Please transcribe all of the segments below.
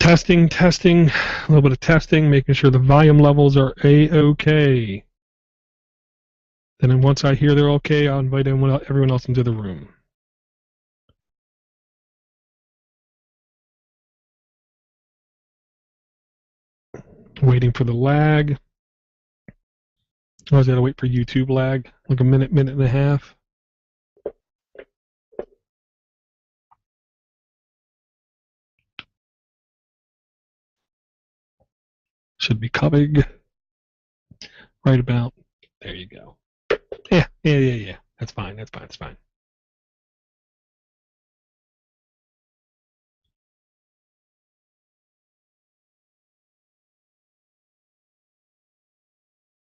Testing, a little bit of testing, making sure the volume levels are A-OK. Then once I hear they're okay, I'll invite everyone else into the room. Waiting for the lag. I always gotta wait for YouTube lag, like a minute and a half. Should be coming right about. There you go. Yeah. That's fine.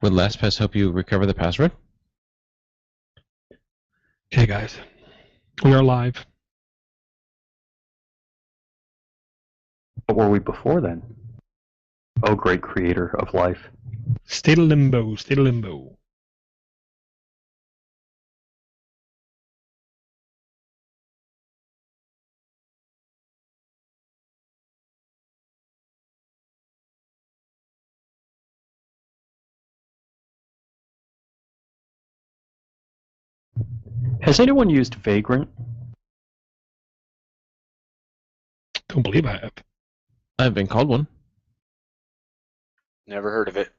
Would LastPass help you recover the password? Okay, guys. We are live. What were we before then? Oh, great creator of life. State of limbo. Has anyone used Vagrant? Don't believe I have. I've been called one. Never heard of it.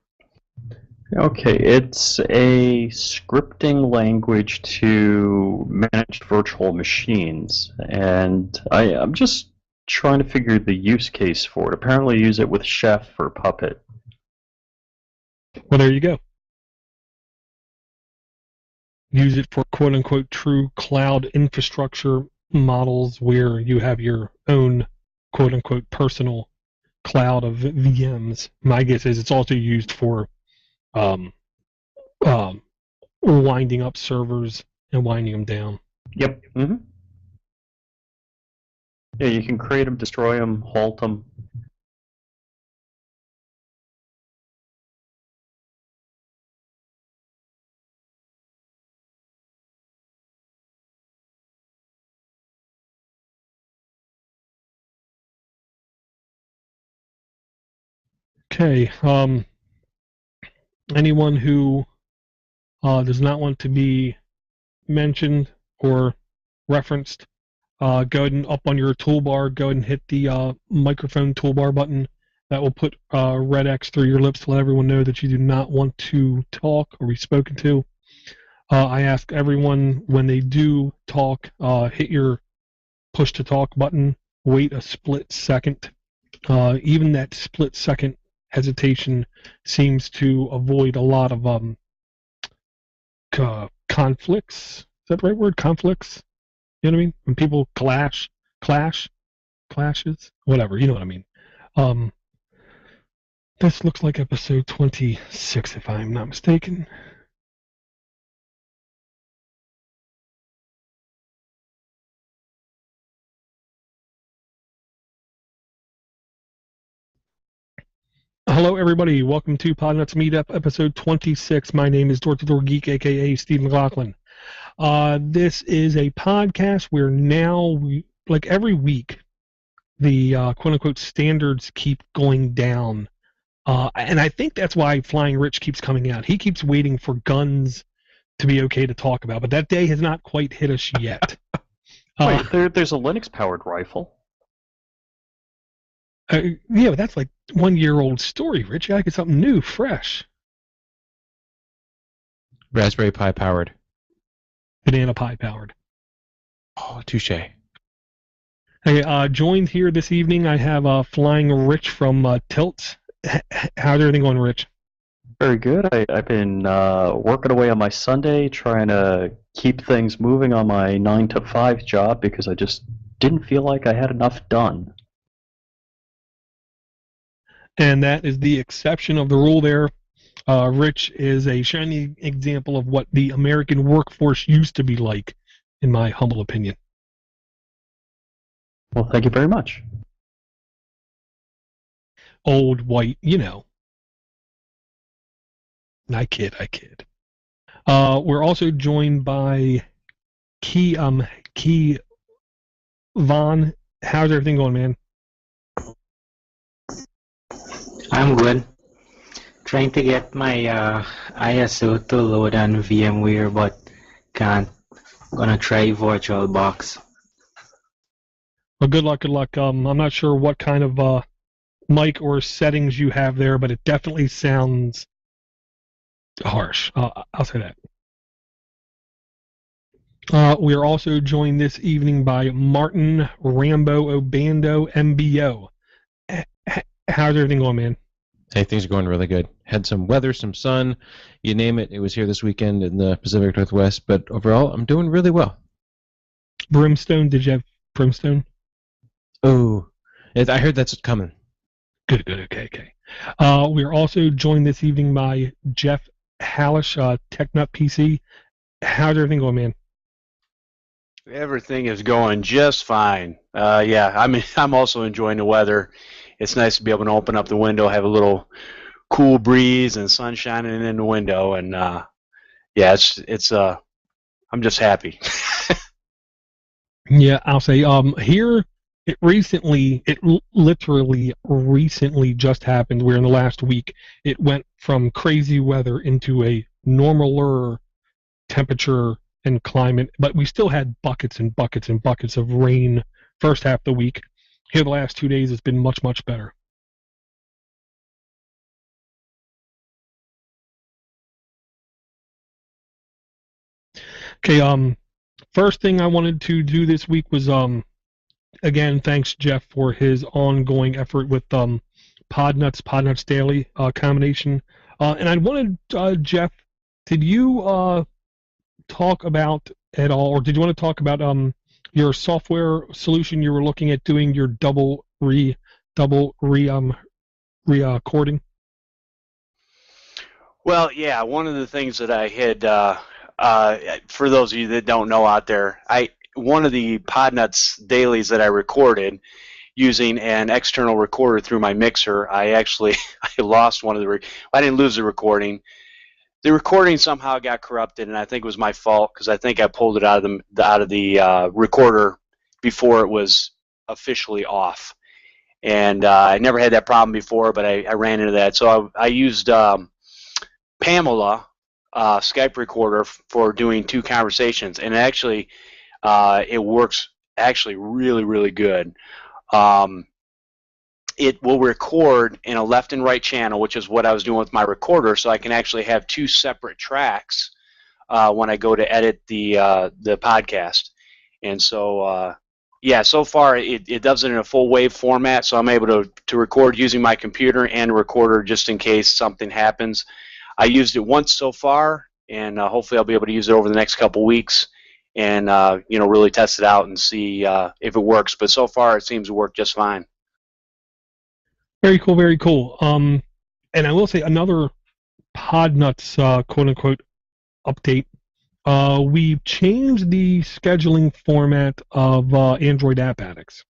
Okay, it's a scripting language to manage virtual machines, and I'm just trying to figure the use case for it. Apparently use it with Chef or Puppet. Well, there you go. Use it for quote-unquote true cloud infrastructure models where you have your own quote-unquote personal cloud of VMs. My guess is it's also used for winding up servers and winding them down. Yep. Mm-hmm. Yeah, you can create them, destroy them, halt them. Okay. Anyone who does not want to be mentioned or referenced, go ahead and up on your toolbar, go ahead and hit the microphone toolbar button. That will put red X through your lips to let everyone know that you do not want to talk or be spoken to. I ask everyone when they do talk, hit your push to talk button, wait a split second. Even that split second hesitation seems to avoid a lot of conflicts. Is that the right word? Conflicts? You know what I mean? When people clashes, whatever. You know what I mean. This looks like episode 26, if I'm not mistaken. Hello, everybody. Welcome to Podnutz Meetup, episode 26. My name is DoorToDoorGeek, a.k.a. Steve McLaughlin. This is a podcast where now, like every week, the quote-unquote standards keep going down. And I think that's why Flying Rich keeps coming out. He keeps waiting for guns to be okay to talk about, but that day has not quite hit us yet. Wait, there's a Linux-powered rifle. Yeah, but that's like 1 year old story, Rich. You gotta get something new, fresh. Raspberry Pi powered. Banana Pi powered. Oh, touche. Hey, joined here this evening, I have Flying Rich from Tilts. How's everything going, Rich? Very good. I've been working away on my Sunday, trying to keep things moving on my 9-to-5 job because I just didn't feel like I had enough done. And that is the exception of the rule there. Rich is a shining example of what the American workforce used to be like, in my humble opinion. Well, thank you very much. Old, white, you know. I kid. We're also joined by Key Von. How's everything going, man? I'm good. Trying to get my ISO to load on VMware, but can't. Gonna try VirtualBox. Well, good luck, good luck. I'm not sure what kind of mic or settings you have there, but it definitely sounds harsh. I'll say that. We are also joined this evening by Martin Rambo Obando MBO. How's everything going, man? Hey, things are going really good. Had some weather, some sun, you name it. It was here this weekend in the Pacific Northwest, but overall, I'm doing really well. Brimstone, did you have brimstone? Oh, I heard that's coming. Good, okay. We are also joined this evening by Jeff Hallish, TechNut PC. How's everything going, man? Everything is going just fine. I'm also enjoying the weather. It's nice to be able to open up the window, have a little cool breeze and sun shining in the window, and I'm just happy. Yeah, I'll say here it literally recently just happened where in the last week it went from crazy weather into a normaler temperature and climate, but we still had buckets and buckets and buckets of rain first half of the week. Here the last 2 days it's been much, much better. Okay, first thing I wanted to do this week was again, thanks Jeff for his ongoing effort with Podnutz Daily combination. And I wanted Jeff, did you talk about at all, or did you want to talk about your software solution you were looking at doing your double recording? Well, yeah, one of the things that I had, for those of you that don't know out there, one of the Podnutz dailies that I recorded using an external recorder through my mixer, I lost one of the. I didn't lose the recording. The recording somehow got corrupted, and I think it was my fault because I think I pulled it out of the recorder before it was officially off. And I never had that problem before, but I ran into that. So I used Pamela Skype recorder for doing 2 conversations, and actually it works actually really, really good. It will record in a left and right channel, which is what I was doing with my recorder, so I can actually have 2 separate tracks when I go to edit the podcast. And so, so far it does it in a full wave format, so I'm able to record using my computer and recorder just in case something happens. I used it once so far, and hopefully I'll be able to use it over the next couple weeks and really test it out and see if it works. But so far it seems to work just fine. Very cool, very cool. And I will say another Podnutz quote-unquote update. We've changed the scheduling format of Android App Addicts.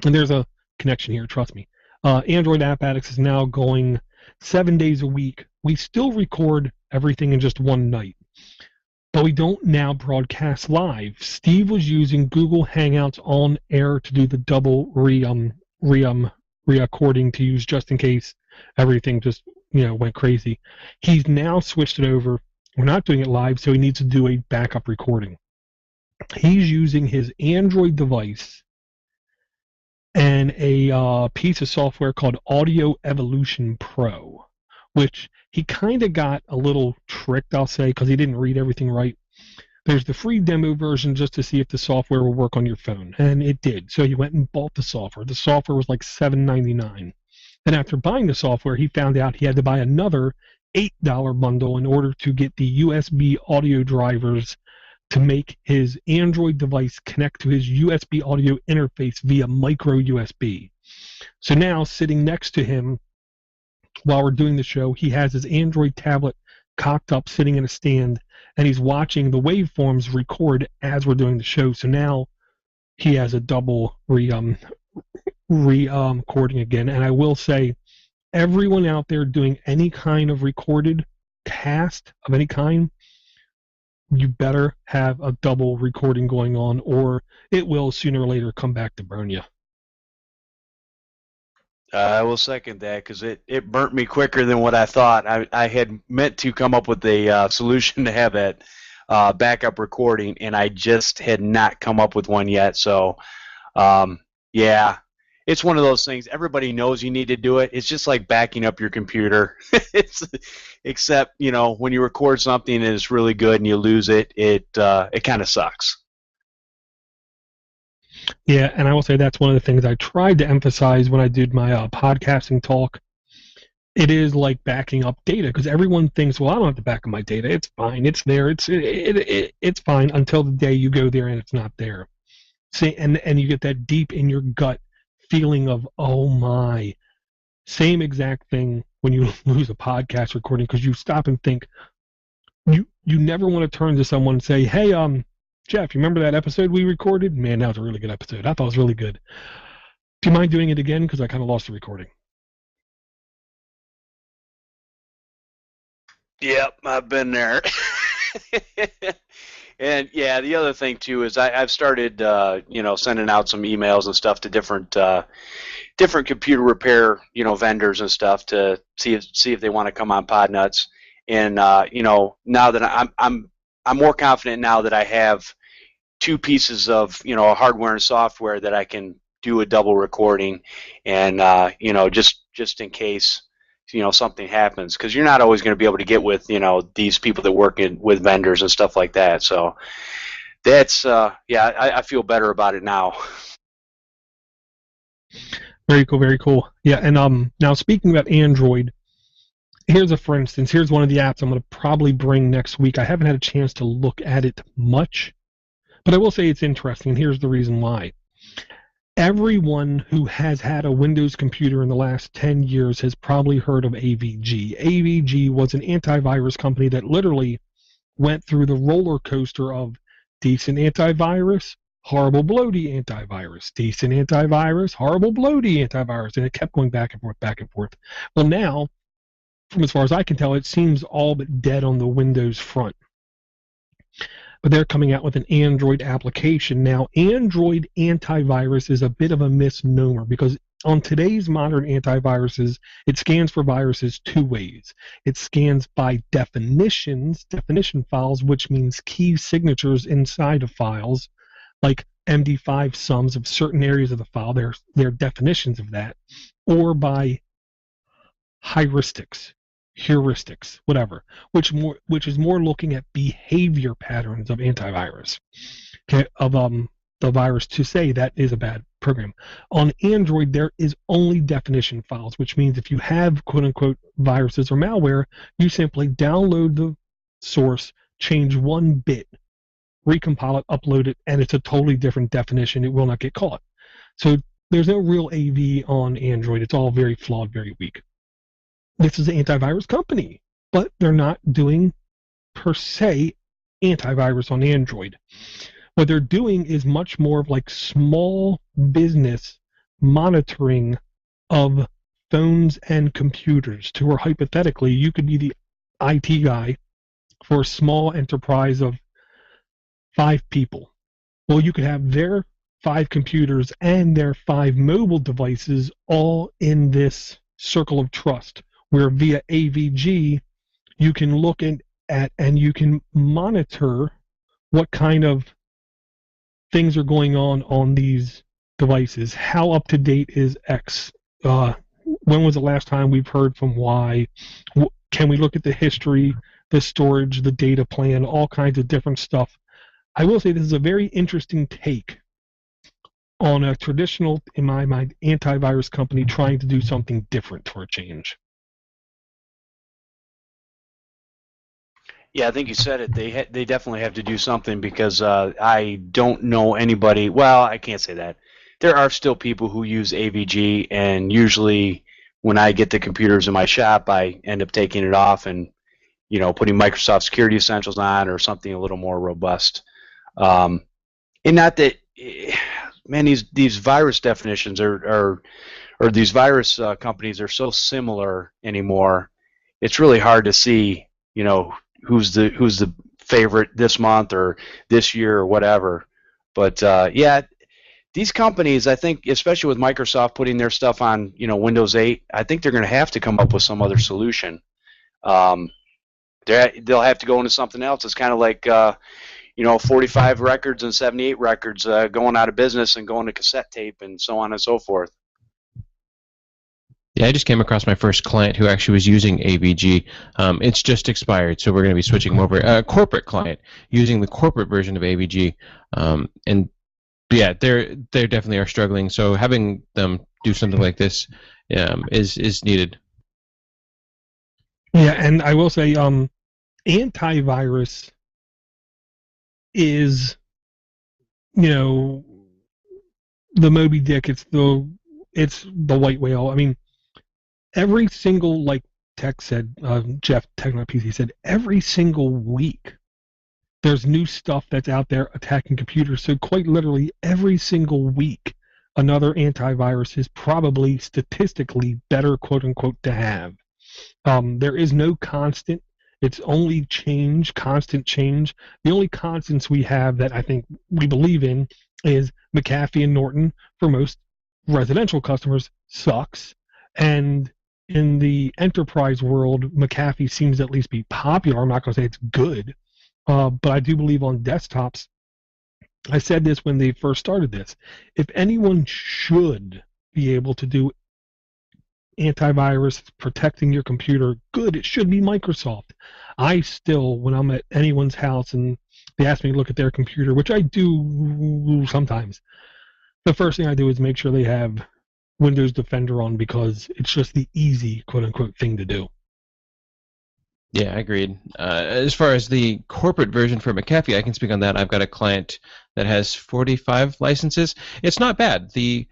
And there's a connection here, trust me. Android App Addicts is now going 7 days a week. We still record everything in just one night, but we don't now broadcast live. Steve was using Google Hangouts on air to do the double recording to use just in case everything just went crazy. He's now switched it over. We're not doing it live, so he needs to do a backup recording. He's using his Android device and a piece of software called Audio Evolution Pro, which he kind of got a little tricked, I'll say, because he didn't read everything right. There's the free demo version just to see if the software will work on your phone, and it did. So he went and bought the software. The software was like $7.99. Then after buying the software, he found out he had to buy another $8 bundle in order to get the USB audio drivers to make his Android device connect to his USB audio interface via micro USB. So now, sitting next to him while we're doing the show, he has his Android tablet cocked up, sitting in a stand, and he's watching the waveforms record as we're doing the show. So now he has a double recording again. And I will say, everyone out there doing any kind of recorded cast of any kind, you better have a double recording going on, or it will sooner or later come back to burn you. I will second that because it burnt me quicker than what I thought. I had meant to come up with a solution to have that backup recording, and I just had not come up with one yet. So, yeah, it's one of those things. Everybody knows you need to do it. It's just like backing up your computer. Except, when you record something and it's really good and you lose it, it kind of sucks. Yeah, and I will say that's one of the things I tried to emphasize when I did my podcasting talk. It is like backing up data because everyone thinks, well, I don't have to back up my data. It's fine. It's there. It's fine until the day you go there and it's not there. See, and you get that deep in your gut feeling of, oh my. Same exact thing when you lose a podcast recording because you stop and think. You never want to turn to someone and say, hey, Jeff, you remember that episode we recorded? Man, that was a really good episode. I thought it was really good. Do you mind doing it again? Because I kind of lost the recording. Yep, I've been there. And yeah, the other thing too is I've started, sending out some emails and stuff to different computer repair, vendors and stuff to see if they want to come on Podnutz. And now that I'm more confident now that I have two pieces of hardware and software that I can do a double recording, and just in case something happens, because you're not always going to be able to get with these people that work with vendors and stuff like that. So that's I feel better about it now. Very cool, very cool. Yeah, and now speaking about Android, here's for instance, here's one of the apps I'm going to probably bring next week. I haven't had a chance to look at it much, but I will say it's interesting, and here's the reason why. Everyone who has had a Windows computer in the last 10 years has probably heard of AVG. AVG was an antivirus company that literally went through the roller coaster of decent antivirus, horrible bloaty antivirus, decent antivirus, horrible bloaty antivirus, and it kept going back and forth, back and forth. Well, now, from as far as I can tell, it seems all but dead on the Windows front. But they're coming out with an Android application. Now, Android antivirus is a bit of a misnomer because on today's modern antiviruses, it scans for viruses two ways. It scans by definition files, which means key signatures inside of files, like MD5 sums of certain areas of the file. They're definitions of that, or by heuristics, whatever, which is more looking at behavior patterns of antivirus, okay, of the virus to say that is a bad program. On Android, there is only definition files, which means if you have quote-unquote viruses or malware, you simply download the source, change one bit, recompile it, upload it, and it's a totally different definition. It will not get caught. So there's no real AV on Android. It's all very flawed, very weak. This is an antivirus company, but they're not doing, per se, antivirus on Android. What they're doing is much more of like small business monitoring of phones and computers, to where hypothetically you could be the IT guy for a small enterprise of 5 people. Well, you could have their 5 computers and their 5 mobile devices all in this circle of trust, where via AVG you can look at and you can monitor what kind of things are going on these devices. How up to date is X? When was the last time we've heard from Y? Can we look at the history, the storage, the data plan, all kinds of different stuff? I will say this is a very interesting take on a traditional, in my mind, antivirus company trying to do something different for a change. Yeah, I think you said it. They definitely have to do something, because I don't know anybody. Well, I can't say that. There are still people who use AVG, and usually when I get the computers in my shop, I end up taking it off and putting Microsoft Security Essentials on, or something a little more robust. And not that, man, these virus definitions or these virus companies are so similar anymore. It's really hard to see, who's the favorite this month or this year or whatever. But yeah, these companies, I think, especially with Microsoft putting their stuff on, Windows 8, I think they're going to have to come up with some other solution. They'll have to go into something else. It's kind of like, 45 records and 78 records going out of business and going to cassette tape and so on and so forth. Yeah, I just came across my first client who actually was using AVG. It's just expired, so we're going to be switching over. A corporate client using the corporate version of AVG, and yeah, they definitely are struggling. So having them do something like this is needed. Yeah, and I will say, antivirus is, the Moby Dick. It's the white whale. I mean, every single, like Tech said, Jeff TechNotPC said, every single week there's new stuff that's out there attacking computers. So quite literally every single week another antivirus is probably statistically better, quote unquote, to have. There is no constant. It's only change, constant change. The only constants we have that I think we believe in is McAfee and Norton for most residential customers sucks. And in the enterprise world, McAfee seems to at least be popular. I'm not going to say it's good, but I do believe on desktops, I said this when they first started this, if anyone should be able to do antivirus protecting your computer good, it should be Microsoft. I still, when I'm at anyone's house and they ask me to look at their computer, which I do sometimes, the first thing I do is make sure they have Windows Defender on, because it's just the easy, quote-unquote, thing to do. Yeah, agreed. As far as the corporate version for McAfee, I can speak on that. I've got a client that has 45 licenses. It's not bad. The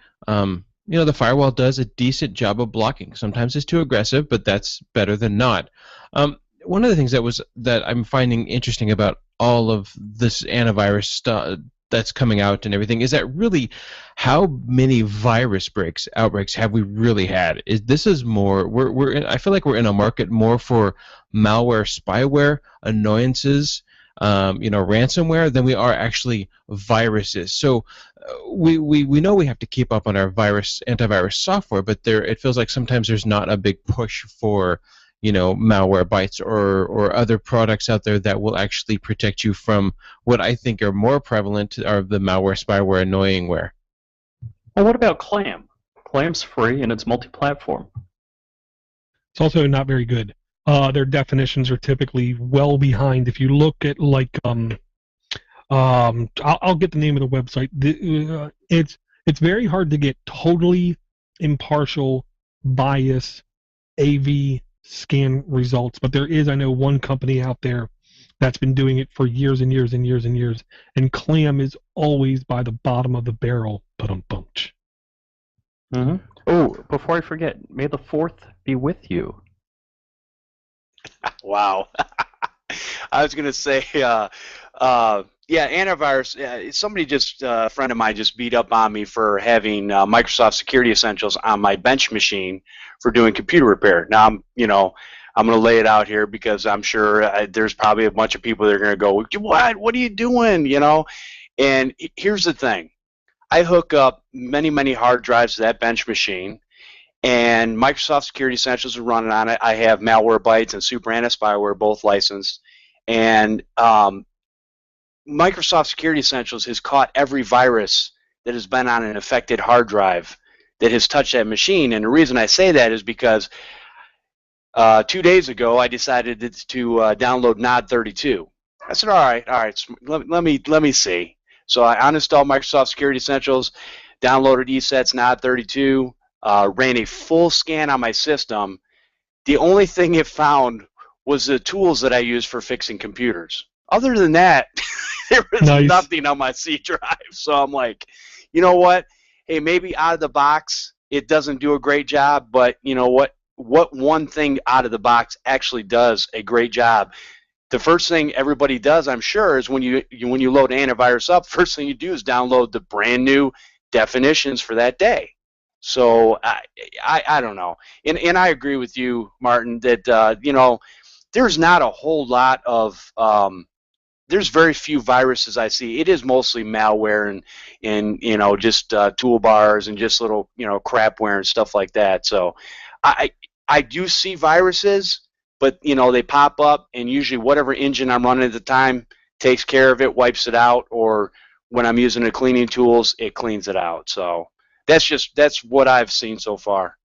firewall does a decent job of blocking. Sometimes it's too aggressive, but that's better than not. One of the things that I'm finding interesting about all of this antivirus stuff that's coming out and everything is that really how many virus outbreaks have we really had? This is more I feel like we're in a market more for malware, spyware, annoyances, ransomware than we are actually viruses. So we know we have to keep up on our antivirus software, but it feels like sometimes there's not a big push for malware bytes or other products out there that will actually protect you from what I think are more prevalent are the malware, spyware, annoyingware. Well, what about Clam? Clam's free and it's multi-platform. It's also not very good. Their definitions are typically well behind. If you look at I'll get the name of the website. It's very hard to get totally impartial, bias, AV scan results, but there is, I know, one company out there that's been doing it for years and years and years and years, and Clam is always by the bottom of the barrel. Mm-hmm. Oh, before I forget, may the 4th be with you. Wow. I was going to say, antivirus. Somebody a friend of mine just beat up on me for having Microsoft Security Essentials on my bench machine for doing computer repair. Now, I'm going to lay it out here because I'm sure there's probably a bunch of people that are going to go, what are you doing, And here's the thing. I hook up many, many hard drives to that bench machine, and Microsoft Security Essentials are running on it. I have Malwarebytes and Super Anti-Spyware both licensed, and Microsoft Security Essentials has caught every virus that has been on an affected hard drive that has touched that machine. And the reason I say that is because 2 days ago I decided to download NOD32. I said, all right, let me see. So I uninstalled Microsoft Security Essentials, downloaded ESET's NOD32, ran a full scan on my system. The only thing it found was the tools that I use for fixing computers. Other than that, there was nothing on my C drive. So I'm like, you know what? Hey, maybe out of the box it doesn't do a great job, but you know what? What one thing out of the box actually does a great job? The first thing everybody does, I'm sure, is when you load antivirus up, first thing you do is download the brand new definitions for that day. So I don't know, and I agree with you, Martin, that there's not a whole lot of there's very few viruses I see. It is mostly malware and just toolbars and just little crapware and stuff like that. So I do see viruses, but they pop up, and usually whatever engine I'm running at the time takes care of it, wipes it out, or when I'm using the cleaning tools, it cleans it out. So that's what I've seen so far.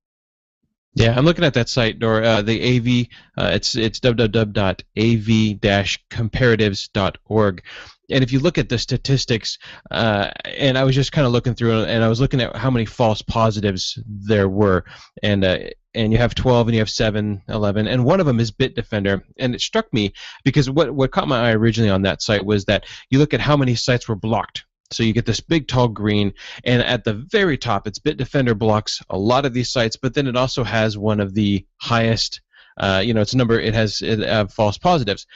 Yeah, I'm looking at that site, or the AV. It's www.av-comparatives.org. And if you look at the statistics, and I was just kind of looking through, and I was looking at how many false positives there were, and you have 12, and you have 7, 11, and one of them is Bitdefender. And it struck me because what caught my eye originally on that site was that you look at how many sites were blocked. So you get this big, tall green, and at the very top, it's Bitdefender blocks a lot of these sites, but then it also has one of the highest, it has false positives.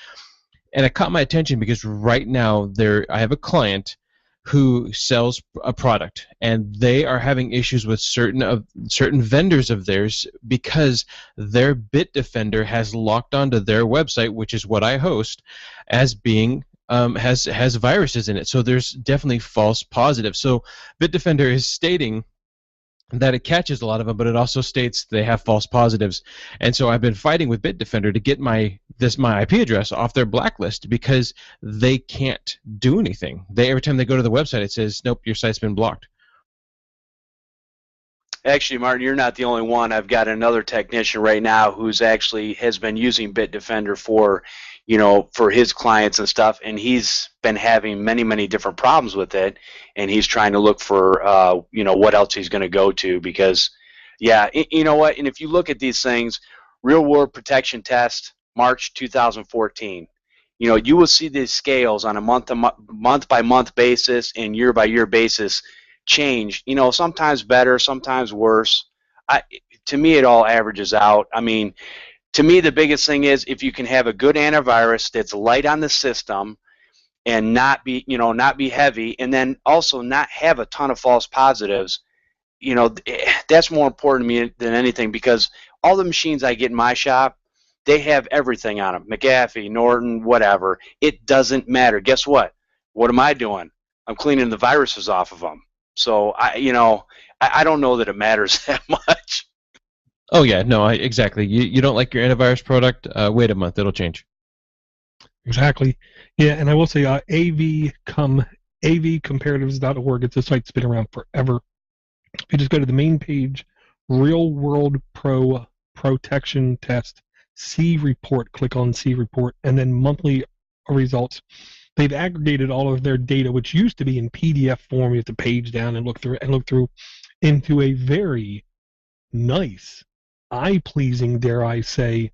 And it caught my attention because right now I have a client who sells a product, and they are having issues with certain vendors of theirs because their Bitdefender has locked onto their website, which is what I host, as being has viruses in it. So there's definitely false positives. So Bitdefender is stating that it catches a lot of them, but it also states they have false positives. And so I've been fighting with Bitdefender to get my IP address off their blacklist because they can't do anything. Every time they go to the website, it says, nope, your site's been blocked. Actually, Martin, you're not the only one. I've got another technician right now who's actually has been using Bitdefender for his clients and stuff, and he's been having many, many different problems with it, and he's trying to look for, what else he's going to go to because, you know what, and if you look at these things, Real World Protection Test, March 2014, you will see these scales on a month-by-month basis and year-by-year basis change, sometimes better, sometimes worse. To me, it all averages out. I mean, to me, the biggest thing is if you can have a good antivirus that's light on the system and not be heavy, and then also not have a ton of false positives, that's more important to me than anything because all the machines I get in my shop, they have everything on them, McAfee, Norton, whatever. It doesn't matter. Guess what? What am I doing? I'm cleaning the viruses off of them. So I don't know that it matters that much. Oh yeah, no, exactly. You don't like your antivirus product? Wait a month, it'll change. Exactly. Yeah, and I will say avcomparatives.org. It's a site that's been around forever. If you just go to the main page, Real World Protection Test, C report, click on C report, and then monthly results. They've aggregated all of their data, which used to be in PDF form. You have to page down and look through into a very nice, eye-pleasing, dare I say,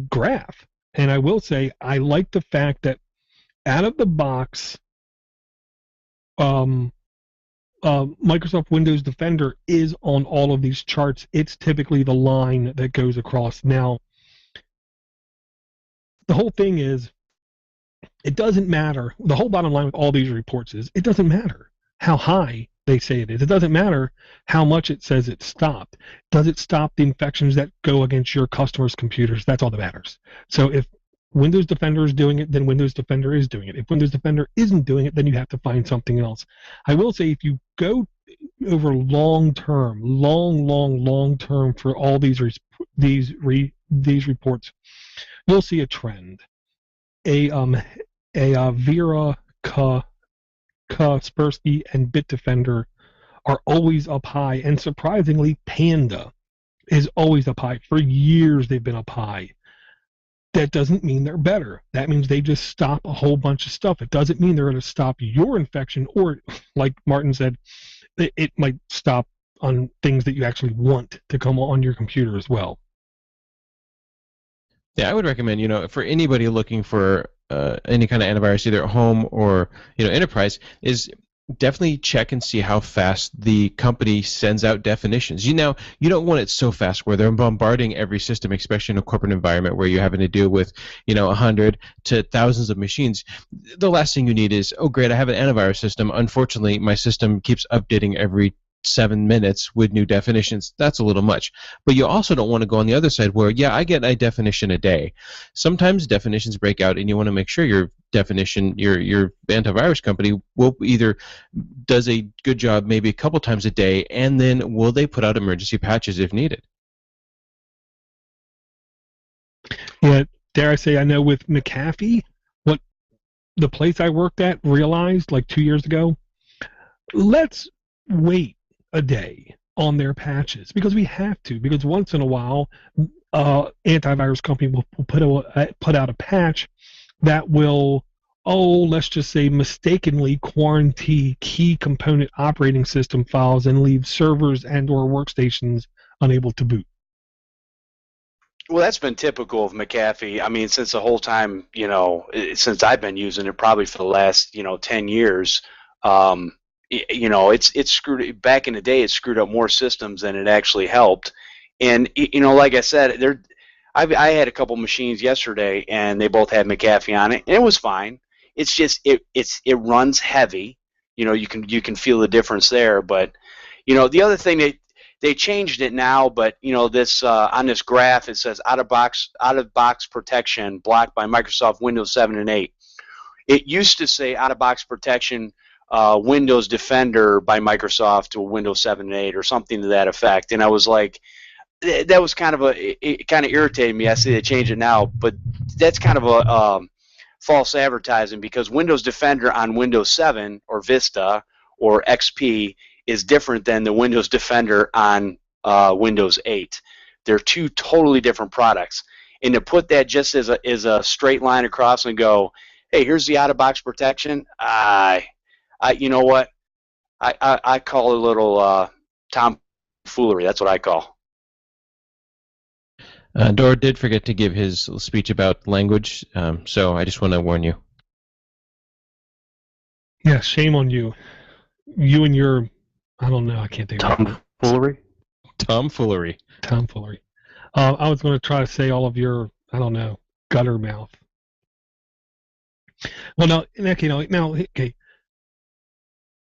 graph. And I will say I like the fact that out of the box, Microsoft Windows Defender is on all of these charts. It's typically the line that goes across. Now, the whole thing is, it doesn't matter. The whole bottom line with all these reports is it doesn't matter how high they say it is. It doesn't matter how much it says it stopped. Does it stop the infections that go against your customers' computers? That's all that matters. So if Windows Defender is doing it, then Windows Defender is doing it. If Windows Defender isn't doing it, then you have to find something else. I will say if you go over long term for all these reports, you'll see a trend. Vera, Kaspersky, and Bitdefender are always up high, and surprisingly, Panda is always up high. For years, they've been up high. That doesn't mean they're better. That means they just stop a whole bunch of stuff. It doesn't mean they're going to stop your infection, or, like Martin said, it might stop on things that you actually want to come on your computer as well. Yeah, I would recommend, for anybody looking for any kind of antivirus, either at home or enterprise, is definitely check and see how fast the company sends out definitions. You don't want it so fast where they're bombarding every system, especially in a corporate environment where you're having to deal with 100 to thousands of machines. The last thing you need is, oh great, I have an antivirus system. Unfortunately, my system keeps updating every 7 minutes with new definitions, that's a little much. But you also don't want to go on the other side where, yeah, I get a definition a day. Sometimes definitions break out, and you want to make sure your definition, your antivirus company will either does a good job maybe a couple times a day, and then will they put out emergency patches if needed. Yeah, dare I say, I know with McAfee, what the place I worked at realized like 2 years ago, let's wait a day on their patches because we have to. Because once in a while, antivirus company will put out a patch that will, let's just say, mistakenly quarantine key component operating system files and leave servers and/or workstations unable to boot. Well, that's been typical of McAfee. I mean, since the whole time, since I've been using it, probably for the last, 10 years. It's screwed. Back in the day, it screwed up more systems than it actually helped. And like I said, I had a couple machines yesterday, and they both had McAfee on it, and it was fine. It's just it runs heavy. You can feel the difference there. But the other thing they changed it now, but this on this graph it says out of box protection blocked by Microsoft Windows 7 and 8. It used to say out of box protection Windows Defender by Microsoft to Windows 7 and 8 or something to that effect, and I was like, that was it kind of irritated me. I see they changed it now, but that's kind of a false advertising because Windows Defender on Windows 7 or Vista or XP is different than the Windows Defender on Windows 8. They're two totally different products, and to put that just as a straight line across and go, hey, here's the out-of-box protection, you know what? I call it a little tomfoolery. That's what I call. Dor did forget to give his speech about language, so I just want to warn you. Yeah, shame on you. You and your, I don't know, I can't think of it. Tomfoolery? Tomfoolery. I was going to try to say all of your, I don't know, gutter mouth. Well, now, okay.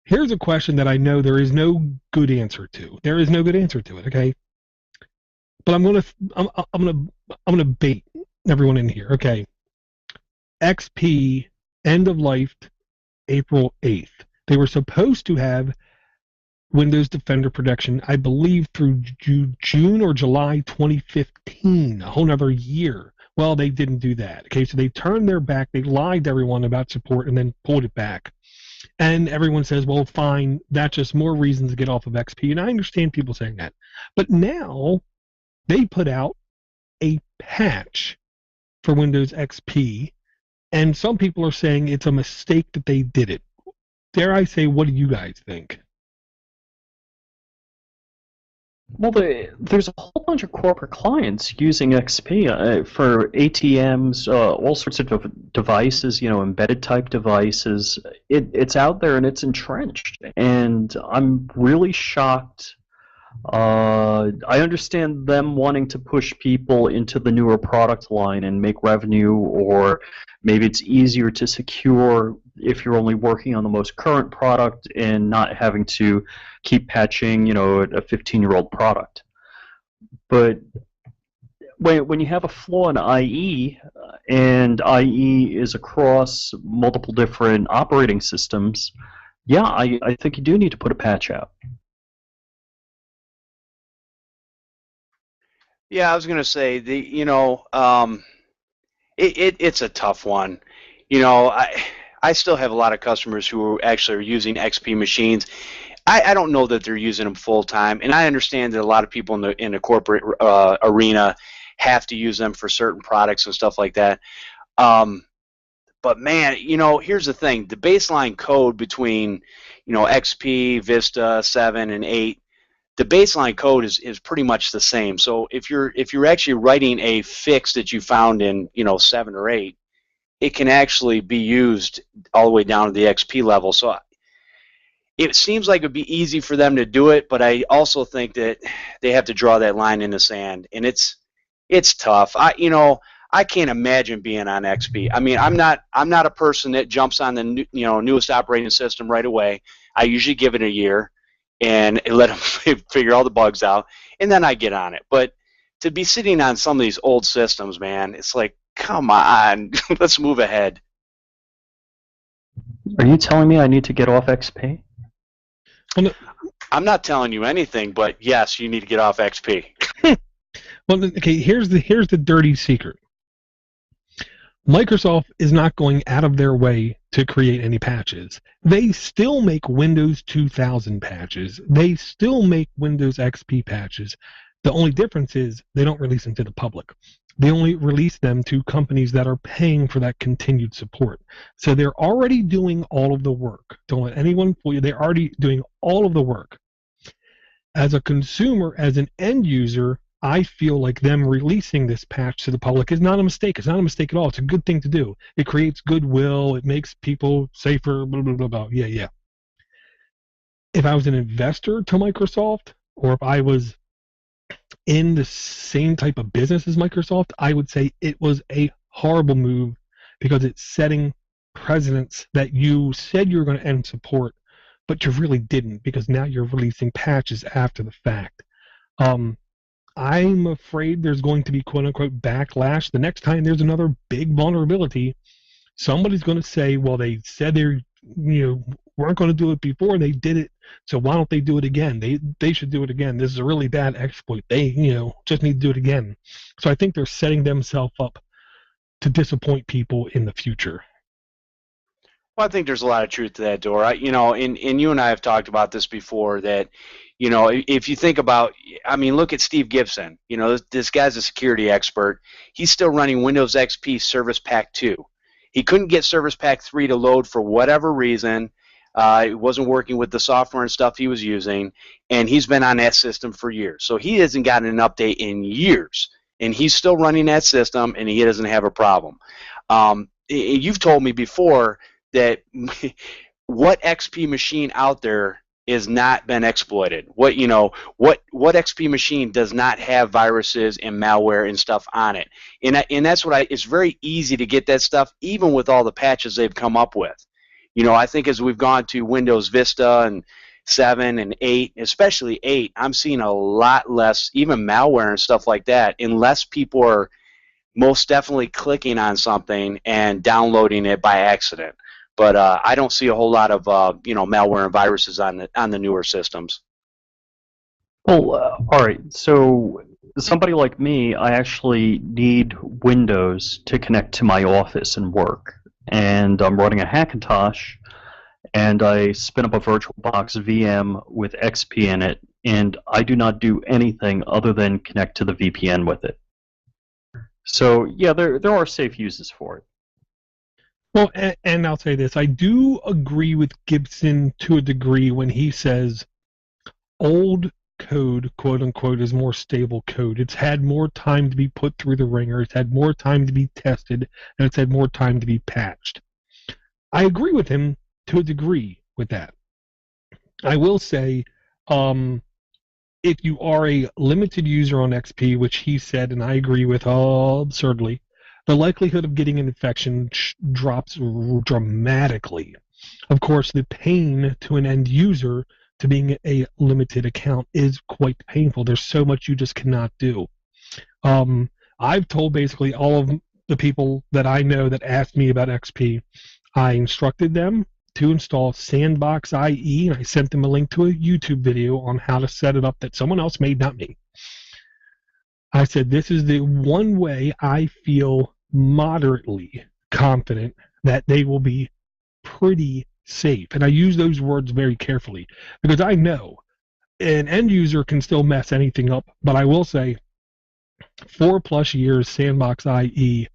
Here's a question that I know there is no good answer to. There is no good answer to it, okay? But I'm gonna bait everyone in here, okay? XP end of life April 8th. They were supposed to have Windows Defender protection, I believe, through June or July 2015, a whole nother year. Well, they didn't do that. Okay, so they turned their back, they lied to everyone about support and then pulled it back. And everyone says, well, fine, that's just more reasons to get off of XP. And I understand people saying that. But now they put out a patch for Windows XP, and some people are saying it's a mistake that they did it. Dare I say, what do you guys think? Well, there's a whole bunch of corporate clients using XP for ATMs, all sorts of devices, embedded type devices. It's out there and it's entrenched. And I'm really shocked. I understand them wanting to push people into the newer product line and make revenue, or maybe it's easier to secure if you're only working on the most current product and not having to keep patching, a 15-year-old product. But when you have a flaw in IE, and IE is across multiple different operating systems, yeah, I think you do need to put a patch out. Yeah, I was going to say it's a tough one. I still have a lot of customers who actually are using XP machines. I don't know that they're using them full time, and I understand that a lot of people in the corporate arena have to use them for certain products and stuff like that. But man, here's the thing: the baseline code between XP, Vista, 7, and 8. The baseline code is pretty much the same. So if you're actually writing a fix that you found in 7 or 8, it can actually be used all the way down to the XP level. So it seems like it would be easy for them to do it, but I also think that they have to draw that line in the sand, and it's tough. I can't imagine being on XP. I mean, I'm not a person that jumps on the newest operating system right away. I usually give it a year. and let them figure all the bugs out, and then I get on it. But to be sitting on some of these old systems, man, it's like, come on, let's move ahead. Are you telling me I need to get off XP? I'm not telling you anything, but yes, you need to get off XP. Well, okay, here's the dirty secret. Microsoft is not going out of their way to create any patches. They still make Windows 2000 patches. They still make Windows XP patches. The only difference is they don't release them to the public. They only release them to companies that are paying for that continued support. So they're already doing all of the work. Don't let anyone fool you. They're already doing all of the work. As a consumer, as an end user, I feel like them releasing this patch to the public is not a mistake. It's not a mistake at all. It's a good thing to do. It creates goodwill. It makes people safer, blah, blah, blah, blah. Yeah. If I was an investor to Microsoft, or if I was in the same type of business as Microsoft, I would say it was a horrible move because it's setting precedents that you said you were going to end support, but you really didn't because now you're releasing patches after the fact. I'm afraid there's going to be quote-unquote backlash. The next time there's another big vulnerability, somebody's going to say, well, they said they weren't going to do it before, they did it, so why don't they do it again? They should do it again. This is a really bad exploit. They just need to do it again. So I think they're setting themselves up to disappoint people in the future. Well, I think there's a lot of truth to that, Dora. And you and I have talked about this before that, if you think about, look at Steve Gibson. This guy's a security expert. He's still running Windows XP Service Pack 2. He couldn't get Service Pack 3 to load for whatever reason. It wasn't working with the software and stuff he was using, and he's been on that system for years. So he hasn't gotten an update in years, and he's still running that system, and he doesn't have a problem. You've told me before that what XP machine out there has not been exploited. What XP machine does not have viruses and malware and stuff on it? And that's what it's very easy to get that stuff, even with all the patches they've come up with. I think as we've gone to Windows Vista and 7 and 8, especially 8, I'm seeing a lot less, even malware and stuff like that, unless people are most definitely clicking on something and downloading it by accident. But I don't see a whole lot of malware and viruses on the newer systems. Well, all right. So somebody like me, I actually need Windows to connect to my office and work. And I'm running a Hackintosh, and I spin up a VirtualBox VM with XP in it, and I do not do anything other than connect to the VPN with it. So yeah, there are safe uses for it. Well, and I'll say this. I do agree with Gibson to a degree when he says old code, quote-unquote, is more stable code. It's had more time to be put through the ringer. It's had more time to be tested, and it's had more time to be patched. I agree with him to a degree with that. I will say, if you are a limited user on XP, which he said, and I agree with absurdly, the likelihood of getting an infection drops dramatically. Of course, the pain to an end user to being a limited account is quite painful. There's so much you just cannot do. I've told basically all of the people that I know that asked me about XP, I instructed them to install Sandbox IE, and I sent them a link to a YouTube video on how to set it up that someone else made, not me. I said, this is the one way I feel moderately confident that they will be pretty safe. And I use those words very carefully because I know an end user can still mess anything up, but I will say 4+ years Sandbox IE,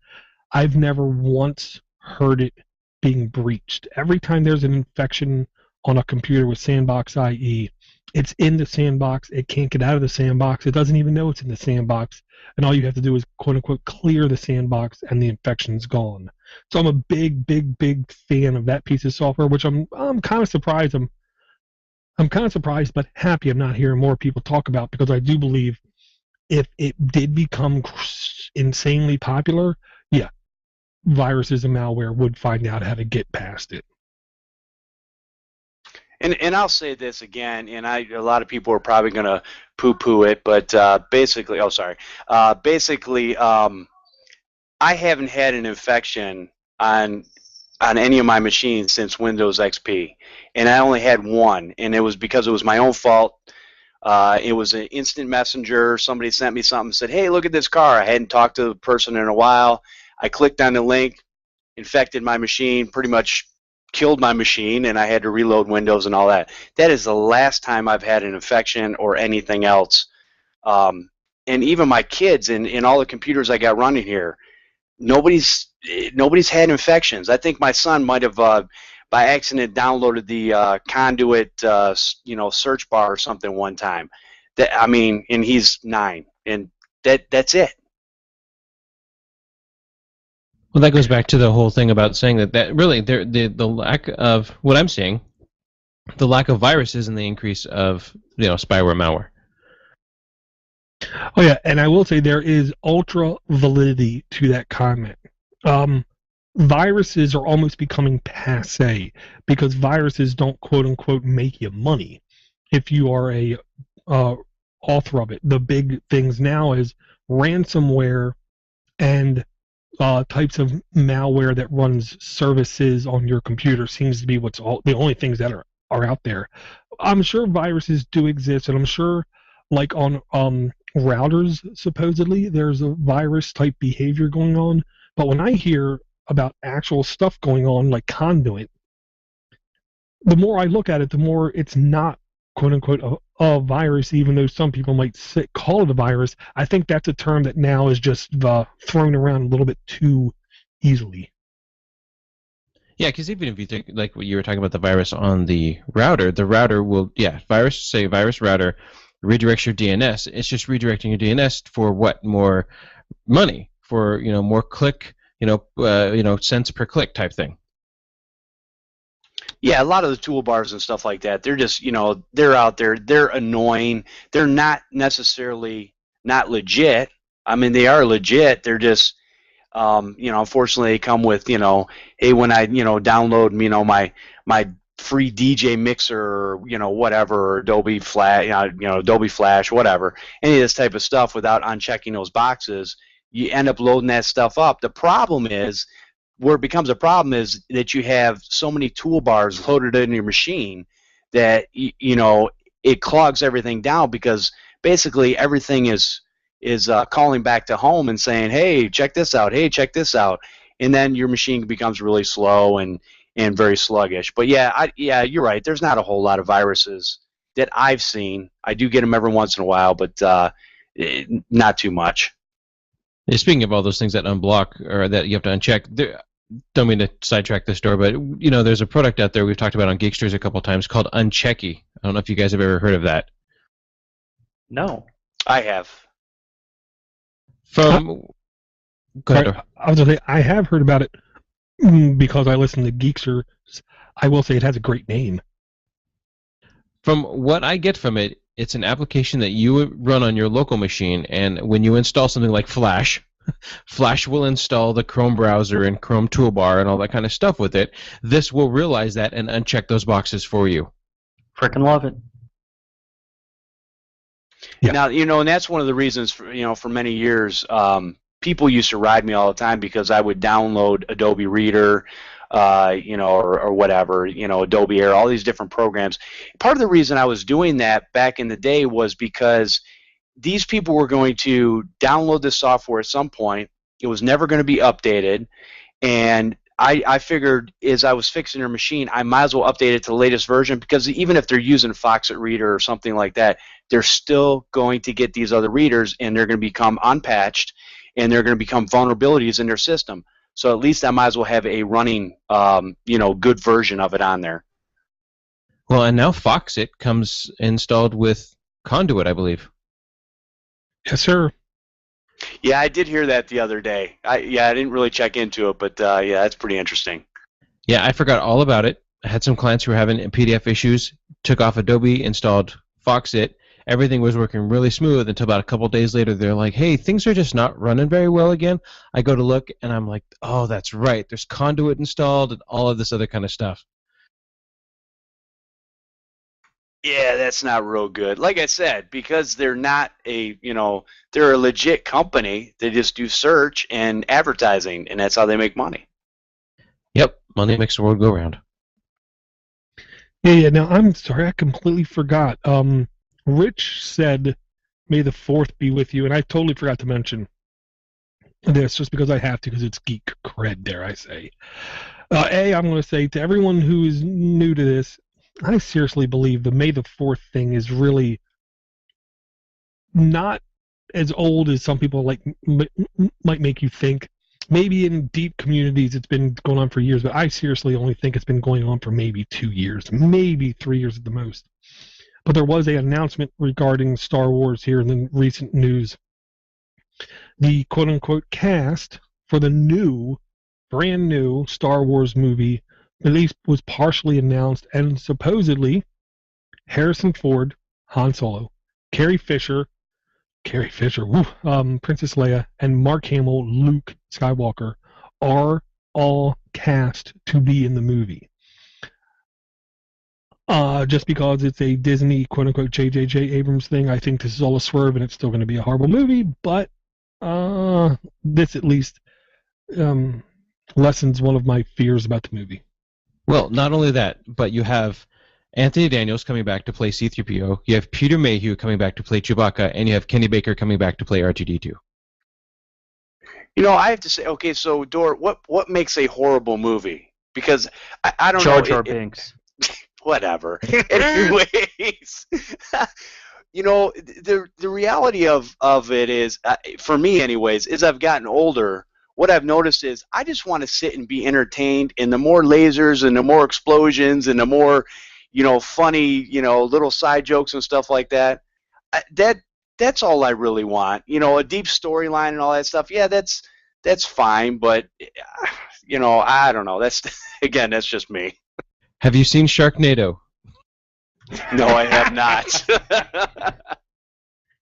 I've never once heard it being breached. Every time there's an infection on a computer with Sandbox IE, it's in the sandbox. It can't get out of the sandbox. It doesn't even know it's in the sandbox. And all you have to do is, quote-unquote, clear the sandbox, and the infection's gone. So I'm a big, big, big fan of that piece of software, which I'm kind of surprised. I'm kind of surprised, but happy I'm not hearing more people talk about, because I do believe if it did become insanely popular, yeah, viruses and malware would find out how to get past it. And I'll say this again, and a lot of people are probably going to poo-poo it, but basically, basically, I haven't had an infection on any of my machines since Windows XP, and I only had one, and it was because it was my own fault. It was an instant messenger. Somebody sent me something, said, "Hey, look at this car." I hadn't talked to the person in a while. I clicked on the link, infected my machine, pretty much killed my machine, and I had to reload Windows and all that. That is the last time I've had an infection or anything else. And even my kids and all the computers I got running here, nobody's had infections. I think my son might have by accident downloaded the Conduit search bar or something one time. And he's 9, and that's it. Well, that goes back to the whole thing about saying that really the lack of what I'm seeing, the lack of viruses and the increase of spyware malware. Oh yeah, and I will say there is ultra validity to that comment. Viruses are almost becoming passé because viruses don't quote unquote make you money if you are a author of it. The big things now is ransomware and types of malware that runs services on your computer seems to be the only things that are out there. I'm sure viruses do exist, and I'm sure like on routers supposedly there's a virus type behavior going on, but when I hear about actual stuff going on like Conduit, the more I look at it, the more it's not quote unquote a virus, even though some people might call it a virus. I think that's a term that now is just thrown around a little bit too easily. Yeah, because even if you think like what you were talking about, the virus on the router will virus router redirects your DNS. It's just redirecting your DNS for what? More money, for more click, cents per click type thing. Yeah, a lot of the toolbars and stuff like that, they're just, they're out there. They're annoying. They're not necessarily not legit. I mean, they are legit. They're just, unfortunately, they come with, hey, when I, download, my free DJ mixer, or, whatever, or Adobe Flash, Adobe Flash, whatever, any of this type of stuff, without unchecking those boxes, you end up loading that stuff up. The problem is, where it becomes a problem is that you have so many toolbars loaded in your machine that it clogs everything down, because basically everything is calling back to home and saying, hey, check this out, hey, check this out, and then your machine becomes really slow and very sluggish. But yeah, you're right. There's not a whole lot of viruses that I've seen. I do get them every once in a while, but not too much. Speaking of all those things that unblock or that you have to uncheck, don't mean to sidetrack this door, but there's a product out there we've talked about on Geeksters a couple times called Unchecky. I don't know if you guys have ever heard of that. No, I have. Go ahead. I was gonna say I have heard about it because I listen to Geeksters. I will say it has a great name. From what I get from it, it's an application that you run on your local machine, and when you install something like Flash, Flash will install the Chrome browser and Chrome toolbar and all that kind of stuff with it. This will realize that and uncheck those boxes for you. Frickin' love it. Yeah. Now, and that's one of the reasons for many years, people used to ride me all the time because I would download Adobe Reader, or whatever, Adobe Air, all these different programs. Part of the reason I was doing that back in the day was because these people were going to download this software at some point. It was never going to be updated, and I figured as I was fixing their machine, I might as well update it to the latest version, because even if they're using Foxit Reader or something like that, they're still going to get these other readers, and they're going to become unpatched, and they're going to become vulnerabilities in their system. So at least I might as well have a running, good version of it on there. Well, and now Foxit comes installed with Conduit, I believe. Yes, sir. Yeah, I did hear that the other day. I didn't really check into it, but that's pretty interesting. Yeah, I forgot all about it. I had some clients who were having PDF issues, took off Adobe, installed Foxit. Everything was working really smooth until about a couple days later. They're like, hey, things are just not running very well again. I go to look, and I'm like, oh, that's right. There's Conduit installed and all of this other kind of stuff. Yeah, that's not real good. Like I said, because they're not they're a legit company. They just do search and advertising, and that's how they make money. Yep, money makes the world go round. Yeah. Now I'm sorry, I completely forgot. Rich said, "May the Fourth be with you," and I totally forgot to mention this just because I have to, because it's geek cred, dare I say. I'm going to say to everyone who is new to this, I seriously believe the May the 4th thing is really not as old as some people might make you think. Maybe in deep communities it's been going on for years, but I seriously only think it's been going on for maybe 2 years, maybe 3 years at the most. But there was an announcement regarding Star Wars here in the recent news. The quote-unquote cast for the brand new Star Wars movie at least was partially announced, and supposedly Harrison Ford, Han Solo, Carrie Fisher, Princess Leia, and Mark Hamill, Luke Skywalker, are all cast to be in the movie. Just because it's a Disney quote-unquote J.J. Abrams thing, I think this is all a swerve, and it's still going to be a horrible movie, but this at least lessens one of my fears about the movie. Well, not only that, but you have Anthony Daniels coming back to play C-3PO, you have Peter Mayhew coming back to play Chewbacca, and you have Kenny Baker coming back to play R2-D2. I have to say, okay, so Dor, what makes a horrible movie? Because I don't know. Jar Jar Binks. Whatever. Anyways, the reality of it is, for me anyways, as I've gotten older, what I've noticed is I just want to sit and be entertained, and the more lasers and the more explosions and the more, funny, little side jokes and stuff like that, that's all I really want. A deep storyline and all that stuff, yeah, that's fine, but, I don't know. That's just me. Have you seen Sharknado? No, I have not.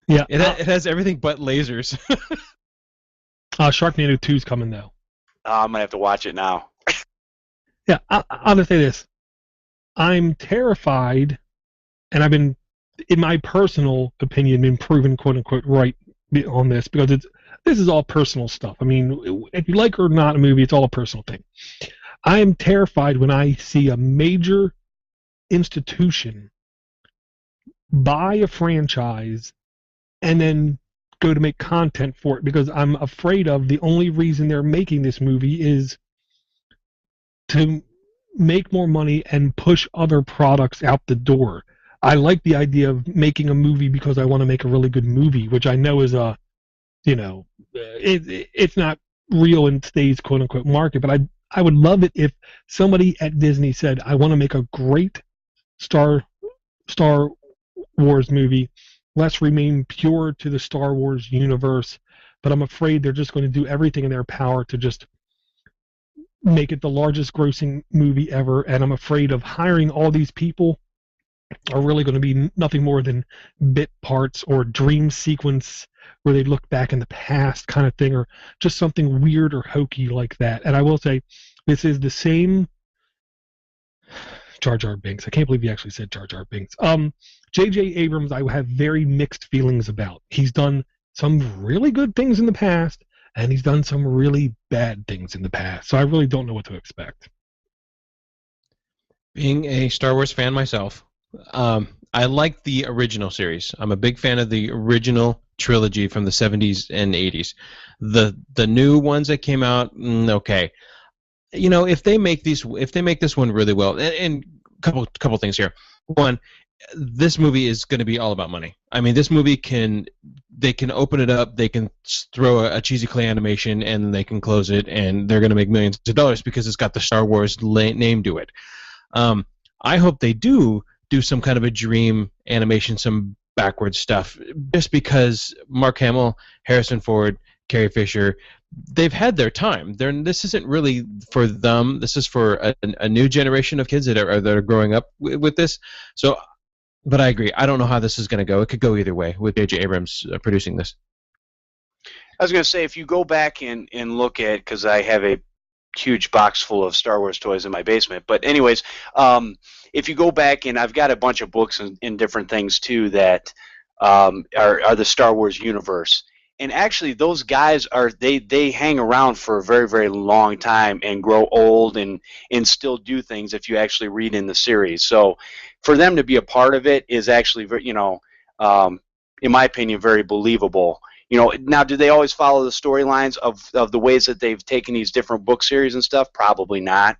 Yeah, it has everything but lasers. Sharknado 2 is coming, though. I'm going to have to watch it now. Yeah, I'll just say this. I'm terrified, and I've been, in my personal opinion, been proven quote-unquote right on this, because this is all personal stuff. I mean, if you like or not a movie, it's all a personal thing. I am terrified when I see a major institution buy a franchise and then go to make content for it, because I'm afraid of the only reason they're making this movie is to make more money and push other products out the door. I like the idea of making a movie because I want to make a really good movie, which I know is it's not real in today's quote-unquote market, but I would love it if somebody at Disney said, I want to make a great Star Wars movie. Let's remain pure to the Star Wars universe, but I'm afraid they're just going to do everything in their power to just make it the largest grossing movie ever, and I'm afraid of hiring all these people are really going to be nothing more than bit parts or dream sequence where they look back in the past kind of thing, or just something weird or hokey like that. And I will say, this is the same Jar Jar Binks. I can't believe he actually said Jar Jar Binks. J.J. Abrams, I have very mixed feelings about. He's done some really good things in the past, and he's done some really bad things in the past. So I really don't know what to expect. Being a Star Wars fan myself, I like the original series. I'm a big fan of the original trilogy from the 70s and 80s. The new ones that came out, okay. If they make this one really well, and couple things here. One, this movie is going to be all about money. I mean, this movie they can open it up, they can throw a cheesy clay animation, and they can close it, and they're going to make millions of dollars because it's got the Star Wars name to it. I hope they do some kind of a dream animation, some backwards stuff, just because Mark Hamill, Harrison Ford, Carrie Fisher, they've had their time. This isn't really for them. This is for a new generation of kids that are growing up with this. So, but I agree. I don't know how this is going to go. It could go either way with J.J. Abrams producing this. I was going to say, if you go back and look at, because I have a huge box full of Star Wars toys in my basement. But anyways, if you go back, and I've got a bunch of books in different things too that are the Star Wars universe. And actually, those guys they hang around for a very, very long time and grow old and still do things if you actually read in the series. So for them to be a part of it is actually, in my opinion, very believable. Now, do they always follow the storylines of the ways that they've taken these different book series and stuff? Probably not.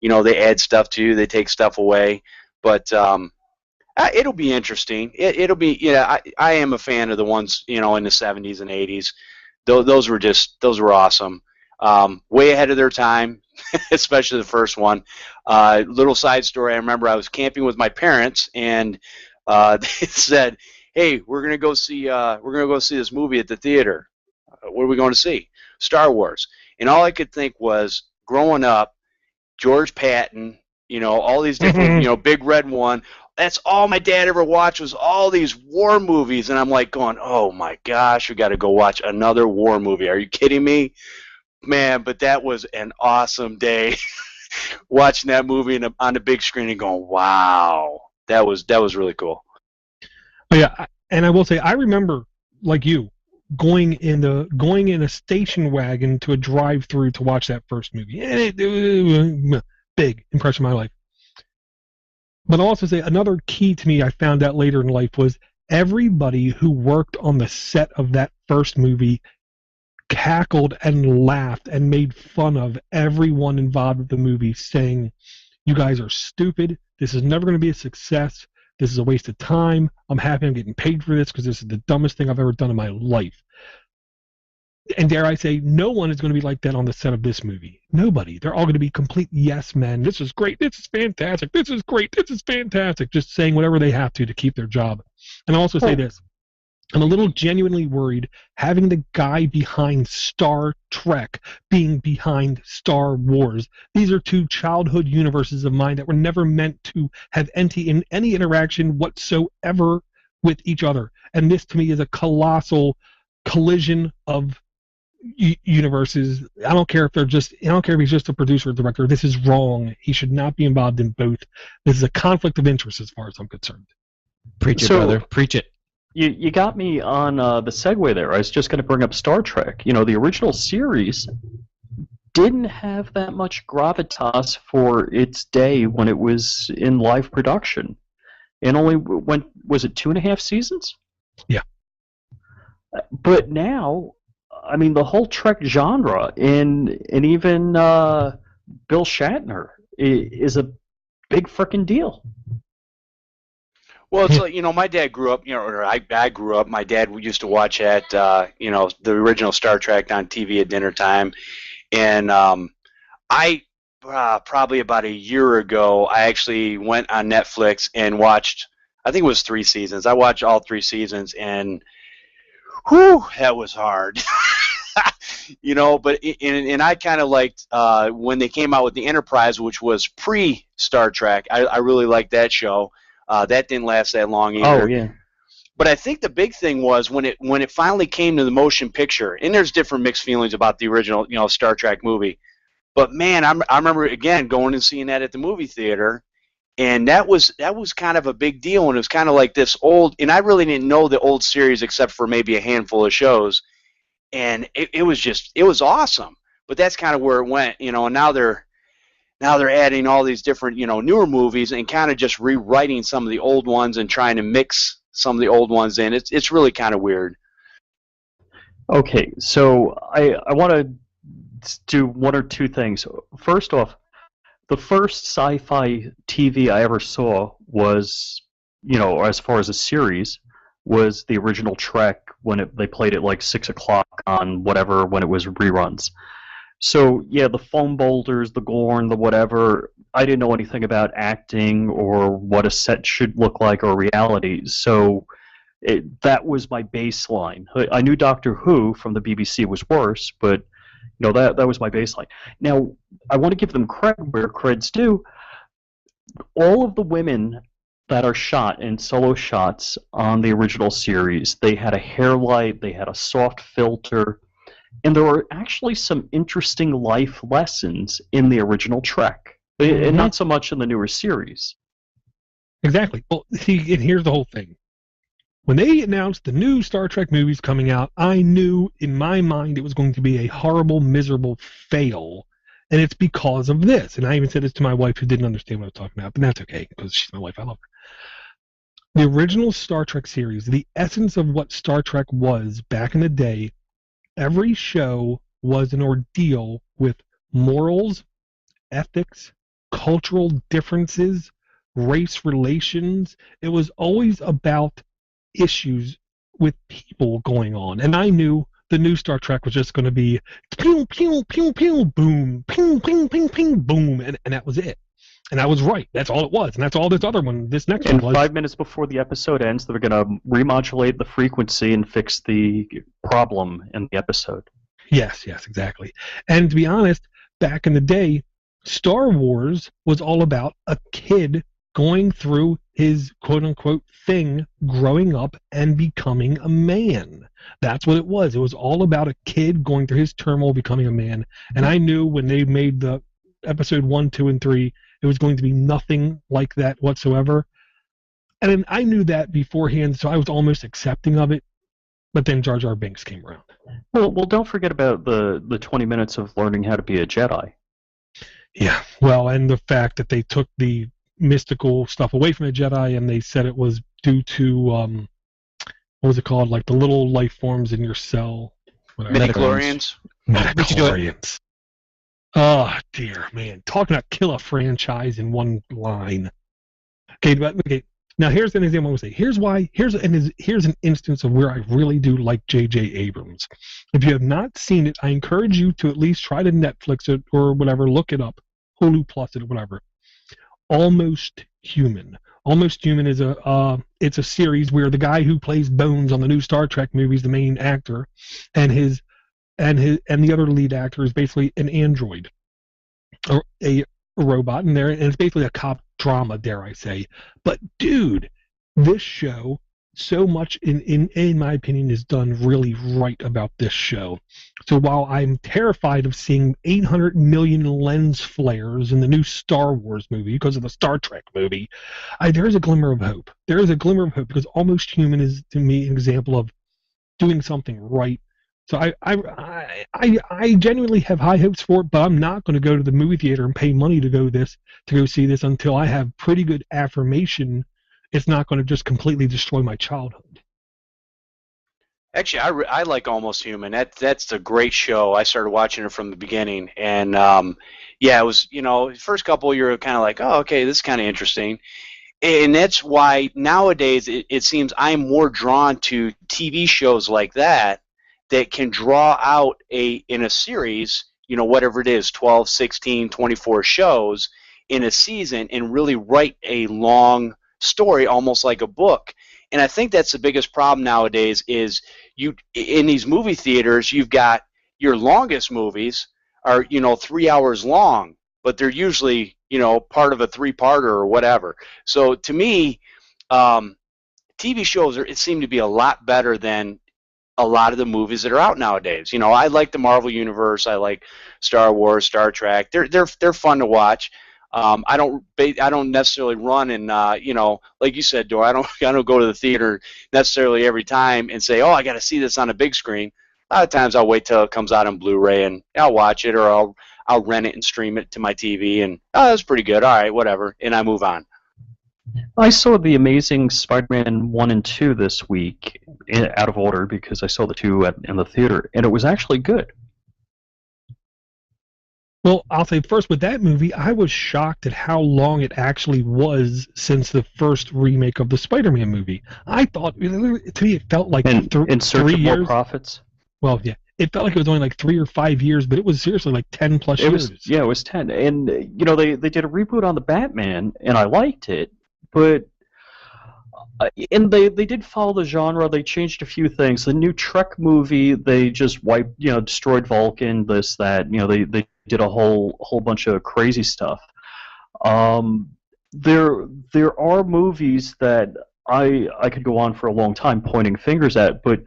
They add stuff to, they take stuff away, but it'll be interesting. It'll be, I am a fan of the ones, in the 70s and 80s. Those were awesome. Way ahead of their time, especially the first one. Little side story, I remember I was camping with my parents, and they said, "Hey, we're gonna go see this movie at the theater. What are we going to see? Star Wars." And all I could think was, growing up, George Patton, all these different, Big Red One. That's all my dad ever watched was all these war movies, and I'm like going, "Oh my gosh, we got to go watch another war movie. Are you kidding me?" Man, but that was an awesome day watching that movie on the big screen and going, "Wow, that was really cool." Oh, yeah, and I will say I remember, like you, going in a station wagon to a drive-through to watch that first movie. And it big impression in my life. But I'll also say another key to me I found out later in life was everybody who worked on the set of that first movie cackled and laughed and made fun of everyone involved with the movie, saying, "You guys are stupid. This is never going to be a success. This is a waste of time. I'm happy I'm getting paid for this because this is the dumbest thing I've ever done in my life." And dare I say, no one is going to be like that on the set of this movie. Nobody. They're all going to be complete yes men. This is great. This is fantastic. This is great. This is fantastic. Just saying whatever they have to keep their job. And I'll also say this. I'm a little genuinely worried having the guy behind Star Trek being behind Star Wars. These are two childhood universes of mine that were never meant to have any interaction whatsoever with each other. And this, to me, is a colossal collision of universes. I don't care if he's just a producer or director. This is wrong. He should not be involved in both. This is a conflict of interest as far as I'm concerned. Preach it, brother. Preach it. You got me on the segue there. I was just going to bring up Star Trek. The original series didn't have that much gravitas for its day when it was in live production. It only went, was it 2.5 seasons? Yeah. But now, I mean, the whole Trek genre and even Bill Shatner is a big frickin' deal. Well, it's like, my dad grew up, or I grew up, my dad used to watch the original Star Trek on TV at dinner time. And I, probably about a year ago, I actually went on Netflix and watched, I think it was 3 seasons. I watched all 3 seasons, and whew, that was hard. But I kind of liked when they came out with the Enterprise, which was pre-Star Trek. I really liked that show. That didn't last that long either. Oh, yeah. But I think the big thing was when it finally came to the motion picture, and there's different mixed feelings about the original, Star Trek movie. But man, I remember again going and seeing that at the movie theater, and that was kind of a big deal. And it was kind of like this old, and I really didn't know the old series except for maybe a handful of shows, and it was awesome. But that's kind of where it went, and now they're adding all these different, newer movies and kind of just rewriting some of the old ones and trying to mix some of the old ones in. It's really kind of weird. Okay, so I want to do 1 or 2 things. First off, the first sci-fi TV I ever saw was, as far as a series, was the original Trek when they played it like 6 o'clock on whatever when it was reruns. So, yeah, the foam boulders, the Gorn, the whatever, I didn't know anything about acting or what a set should look like or reality. So that was my baseline. I knew Doctor Who from the BBC was worse, but that was my baseline. Now, I want to give them credit where credit's due. All of the women that are shot in solo shots on the original series, they had a hair light, they had a soft filter, And there are actually some interesting life lessons in the original Trek, and not so much in the newer series. Exactly. Well, see, and here's the whole thing. When they announced the new Star Trek movies coming out, I knew in my mind it was going to be a horrible, miserable fail. And it's because of this. And I even said this to my wife, who didn't understand what I was talking about, but that's okay, because she's my wife. I love her. The original Star Trek series, the essence of what Star Trek was back in the day, every show was an ordeal with morals, ethics, cultural differences, race relations. It was always about issues with people going on. And I knew the new Star Trek was just going to be pew, pew, pew, pew, boom, ping, ping, ping, ping, boom, and that was it. And I was right. That's all it was. And that's all this other one, this next one was. And 5 minutes before the episode ends, they're going to remodulate the frequency and fix the problem in the episode. Yes, exactly. And to be honest, back in the day, Star Wars was all about a kid going through his quote-unquote thing, growing up and becoming a man. That's what it was. It was all about a kid going through his turmoil, becoming a man. And I knew when they made the episode 1, 2, and 3, it was going to be nothing like that whatsoever. And I knew that beforehand, so I was almost accepting of it. But then Jar Jar Binks came around. Well, don't forget about the 20 minutes of learning how to be a Jedi. Yeah, well, and the fact that they took the mystical stuff away from the Jedi, and they said it was due to what was it called, like the little life forms in your cell, Midichlorians. Midichlorians. Oh dear, man! Talking about kill a franchise in one line. Okay. Now here's an example. I want to say. Here's an instance of where I really do like J.J. Abrams. If you have not seen it, I encourage you to at least try to Netflix it or whatever. Look it up, Hulu Plus it, or whatever. Almost Human. Almost Human is it's a series where the guy who plays Bones on the new Star Trek movie is the main actor, and the other lead actor is basically an android or a robot in there, and it's basically a cop drama, dare I say. But dude, this show, so much in my opinion, is done really right about this show. So while I'm terrified of seeing 800 million lens flares in the new Star Wars movie because of the Star Trek movie, there's a glimmer of hope. There is a glimmer of hope because Almost Human is, to me, an example of doing something right. So I genuinely have high hopes for it, but I'm not going to go to the movie theater and pay money to go see this until I have pretty good affirmation it's not going to just completely destroy my childhood. Actually, I like Almost Human. That's a great show. I started watching it from the beginning, and yeah, it was, first couple you're kind of like, oh, okay, this is kind of interesting. And that's why nowadays it seems I'm more drawn to TV shows like that can draw out in a series, whatever it is, 12, 16, 24 shows in a season, and really write a long story, almost like a book. And I think that's the biggest problem nowadays is in these movie theaters, you've got your longest movies are, 3 hours long, but they're usually, part of a 3-parter or whatever. So to me, TV shows seem to be a lot better than a lot of the movies that are out nowadays. I like the Marvel Universe. I like Star Wars, Star Trek. They're fun to watch. I don't necessarily run and like you said, Dor. I don't go to the theater necessarily every time and say, oh, I got to see this on a big screen. A lot of times I'll wait till it comes out on Blu-ray and I'll watch it, or I'll rent it and stream it to my TV, and that's pretty good. All right, whatever, and I move on. I saw The Amazing Spider-Man 1 and 2 this week, out of order because I saw the 2 in the theater, and it was actually good. Well, I'll say first, with that movie, I was shocked at how long it actually was since the first remake of the Spider-Man movie. I thought, to me, it felt like in search 3 of years. More profits? Well, yeah. It felt like it was only like 3 or 5 years, but it was seriously like 10 plus years. It was 10. And, they did a reboot on the Batman, and I liked it, but and they did follow the genre. They changed a few things. The new Trek movie, they just destroyed Vulcan, this, that. They did a whole bunch of crazy stuff. There are movies that I could go on for a long time pointing fingers at, but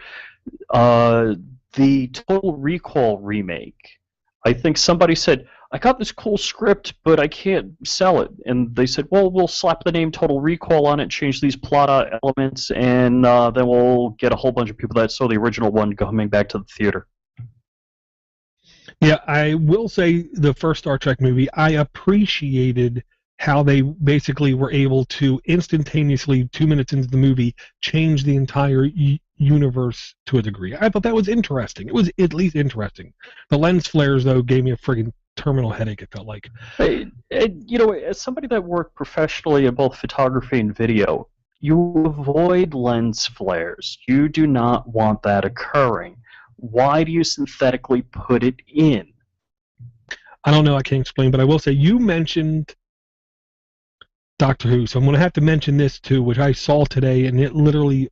the Total Recall remake. I think somebody said, I got this cool script, but I can't sell it. And they said, well, we'll slap the name Total Recall on it, change these plot elements, and then we'll get a whole bunch of people that saw the original one coming back to the theater. Yeah, I will say the first Star Trek movie, I appreciated how they basically were able to instantaneously, 2 minutes into the movie, change the entire universe to a degree. I thought that was interesting. It was at least interesting. The lens flares, though, gave me a friggin' terminal headache, it felt like. As somebody that worked professionally in both photography and video, you avoid lens flares. You do not want that occurring. Why do you synthetically put it in? I don't know, I can't explain, but I will say you mentioned Doctor Who, so I'm going to have to mention this too, which I saw today, and it literally,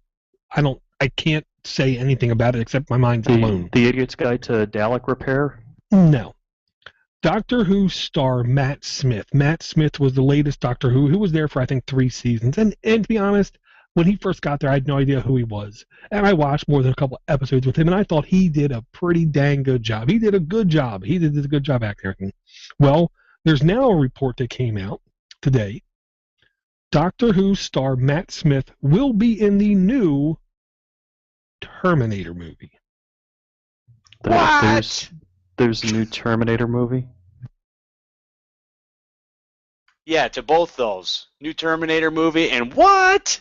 I can't say anything about it except my mind's blown. The Idiot's Guide to Dalek Repair? No. Doctor Who star Matt Smith. Matt Smith was the latest Doctor Who, who was there for, I think, 3 seasons. And to be honest, when he first got there, I had no idea who he was. And I watched more than a couple episodes with him, and I thought he did a pretty dang good job. He did a good job. He did a good job acting. Well, there's now a report that came out today. Doctor Who star Matt Smith will be in the new Terminator movie. There's a new Terminator movie? Yeah, to both those. New Terminator movie and what?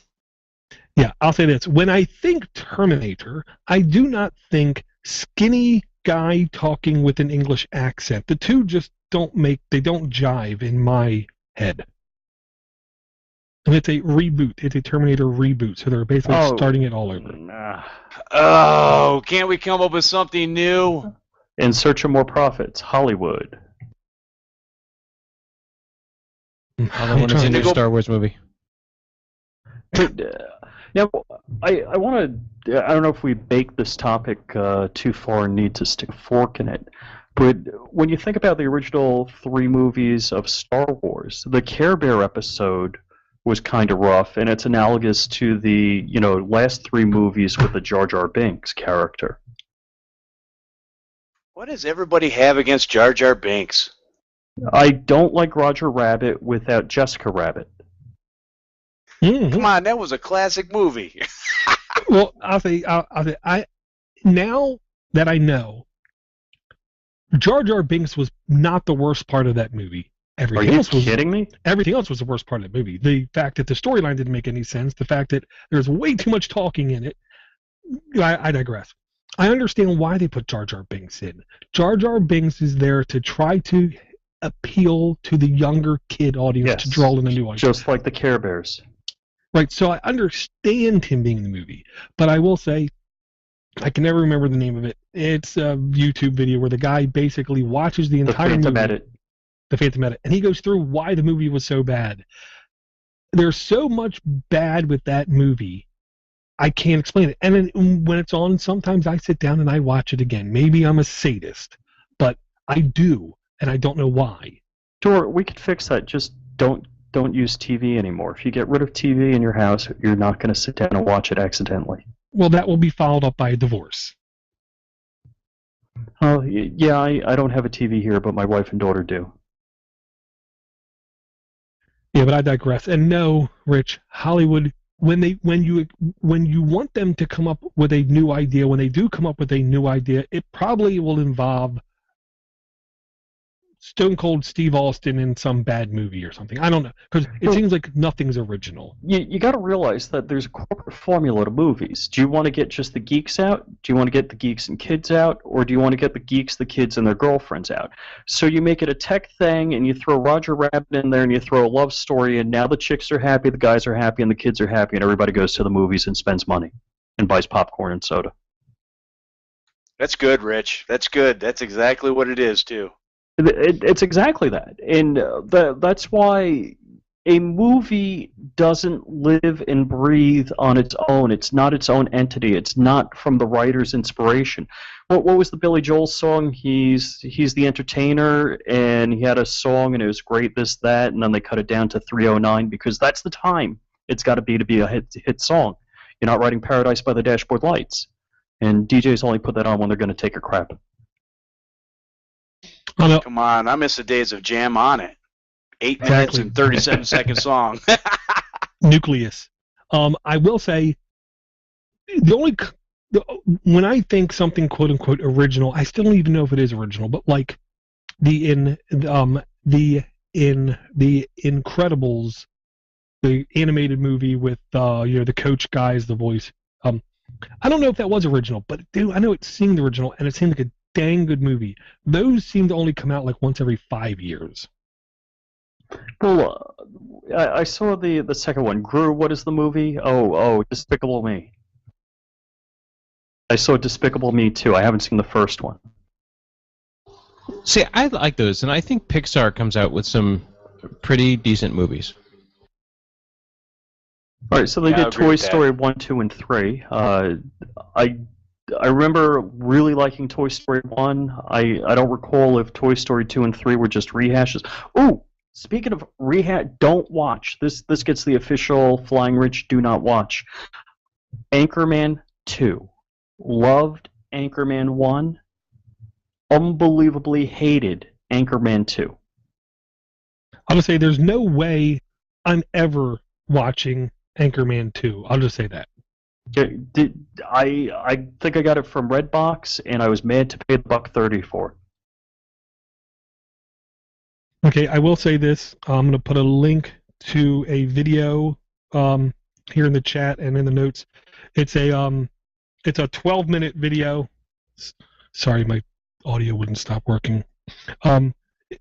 Yeah, I'll say this. When I think Terminator, I do not think skinny guy talking with an English accent. The two just don't jive in my head. And it's a reboot. It's a Terminator reboot, so they're basically starting it all over. Oh, can't we come up with something new? In search of more profits, Hollywood. I want to see a new Star Wars movie. Now, I want to. I don't know if we bake this topic too far and need to stick a fork in it. But when you think about the original 3 movies of Star Wars, the Care Bear episode was kind of rough, and it's analogous to the last 3 movies with the Jar Jar Binks character. What does everybody have against Jar Jar Binks? I don't like Roger Rabbit without Jessica Rabbit. Mm-hmm. Come on, that was a classic movie. Well, I'll say, now that I know, Jar Jar Binks was not the worst part of that movie. Are you kidding me? Everything else was the worst part of the movie. The fact that the storyline didn't make any sense, the fact that there's way too much talking in it. I digress. I understand why they put Jar Jar Binks in. Jar Jar Binks is there to try to appeal to the younger kid audience, to draw in a new audience. Just like the Care Bears. Right, so I understand him being in the movie, but I will say, I can never remember the name of it. It's a YouTube video where the guy basically watches the entire movie. The Phantom Edit. And he goes through why the movie was so bad. There's so much bad with that movie, I can't explain it. And then when it's on, sometimes I sit down and I watch it again. Maybe I'm a sadist, but I do, and I don't know why. Sure, we could fix that. Just don't use TV anymore. If you get rid of TV in your house, you're not going to sit down and watch it accidentally. Well, that will be followed up by a divorce. Oh, yeah, I don't have a TV here, but my wife and daughter do. Yeah, but I digress. And no, Rich, Hollywood, when you want them to come up with a new idea, when they do come up with a new idea, it probably will involve Stone Cold Steve Austin in some bad movie or something. I don't know, because it seems like nothing's original. You got to realize that there's a corporate formula to movies. Do you want to get just the geeks out? Do you want to get the geeks and kids out? Or do you want to get the geeks, the kids, and their girlfriends out? So you make it a tech thing, and you throw Roger Rabbit in there, and you throw a love story, and now the chicks are happy, the guys are happy, and the kids are happy, and everybody goes to the movies and spends money and buys popcorn and soda. That's good, Rich. That's good. That's exactly what it is, too. It's exactly that, and that's why a movie doesn't live and breathe on its own. It's not its own entity. It's not from the writer's inspiration. What was the Billy Joel song? He's the entertainer, and he had a song, and it was great, this, that, and then they cut it down to 309 because that's the time it's got to be a hit song. You're not writing Paradise by the Dashboard Lights. and DJs only put that on when they're going to take a crap. Oh, no. Come on, I miss the days of Jam on It. 8 minutes Exactly. and 37-second song. Nucleus. I will say, when I think something quote unquote original, I still don't even know if it is original, but like the Incredibles, the animated movie with the coach guy's the voice. I don't know if that was original, but dude, I know it seemed original, and it seemed like a dang good movie. Those seem to only come out like once every 5 years. Well, I saw the second one. Gru, what is the movie? Oh, Despicable Me. I saw Despicable Me too. I haven't seen the first one. See, I like those, and I think Pixar comes out with some pretty decent movies. All right, so they Yeah, I did agree Toy with that. Story 1, 2, and 3. I remember really liking Toy Story 1. I don't recall if Toy Story 2 and 3 were just rehashes. Ooh, speaking of rehash, don't watch. This gets the official Flying Rich do not watch. Anchorman 2. Loved Anchorman 1. Unbelievably hated Anchorman 2. I'll just say there's no way I'm ever watching Anchorman 2. I'll just say that. I think I got it from Redbox, and I was mad to pay the $1.30 for it. Okay, I will say this. I'm going to put a link to a video here in the chat and in the notes. It's a 12-minute video. Sorry, my audio wouldn't stop working.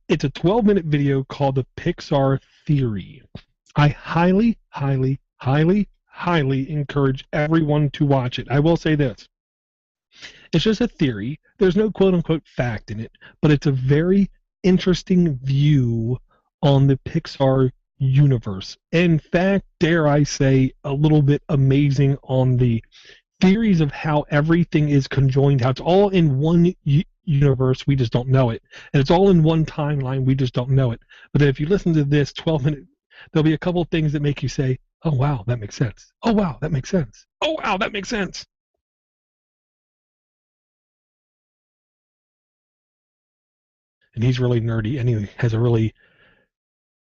It's a 12-minute video called The Pixar Theory. I highly, highly, highly, highly encourage everyone to watch it. I will say this. It's just a theory. There's no quote-unquote fact in it, but it's a very interesting view on the Pixar universe. In fact, dare I say, a little bit amazing on the theories of how everything is conjoined, how it's all in one universe, we just don't know it. And it's all in one timeline, we just don't know it. But then if you listen to this 12-minute, there'll be a couple of things that make you say, oh, wow, that makes sense. Oh, wow, that makes sense. Oh, wow, that makes sense. And he's really nerdy, and he has a really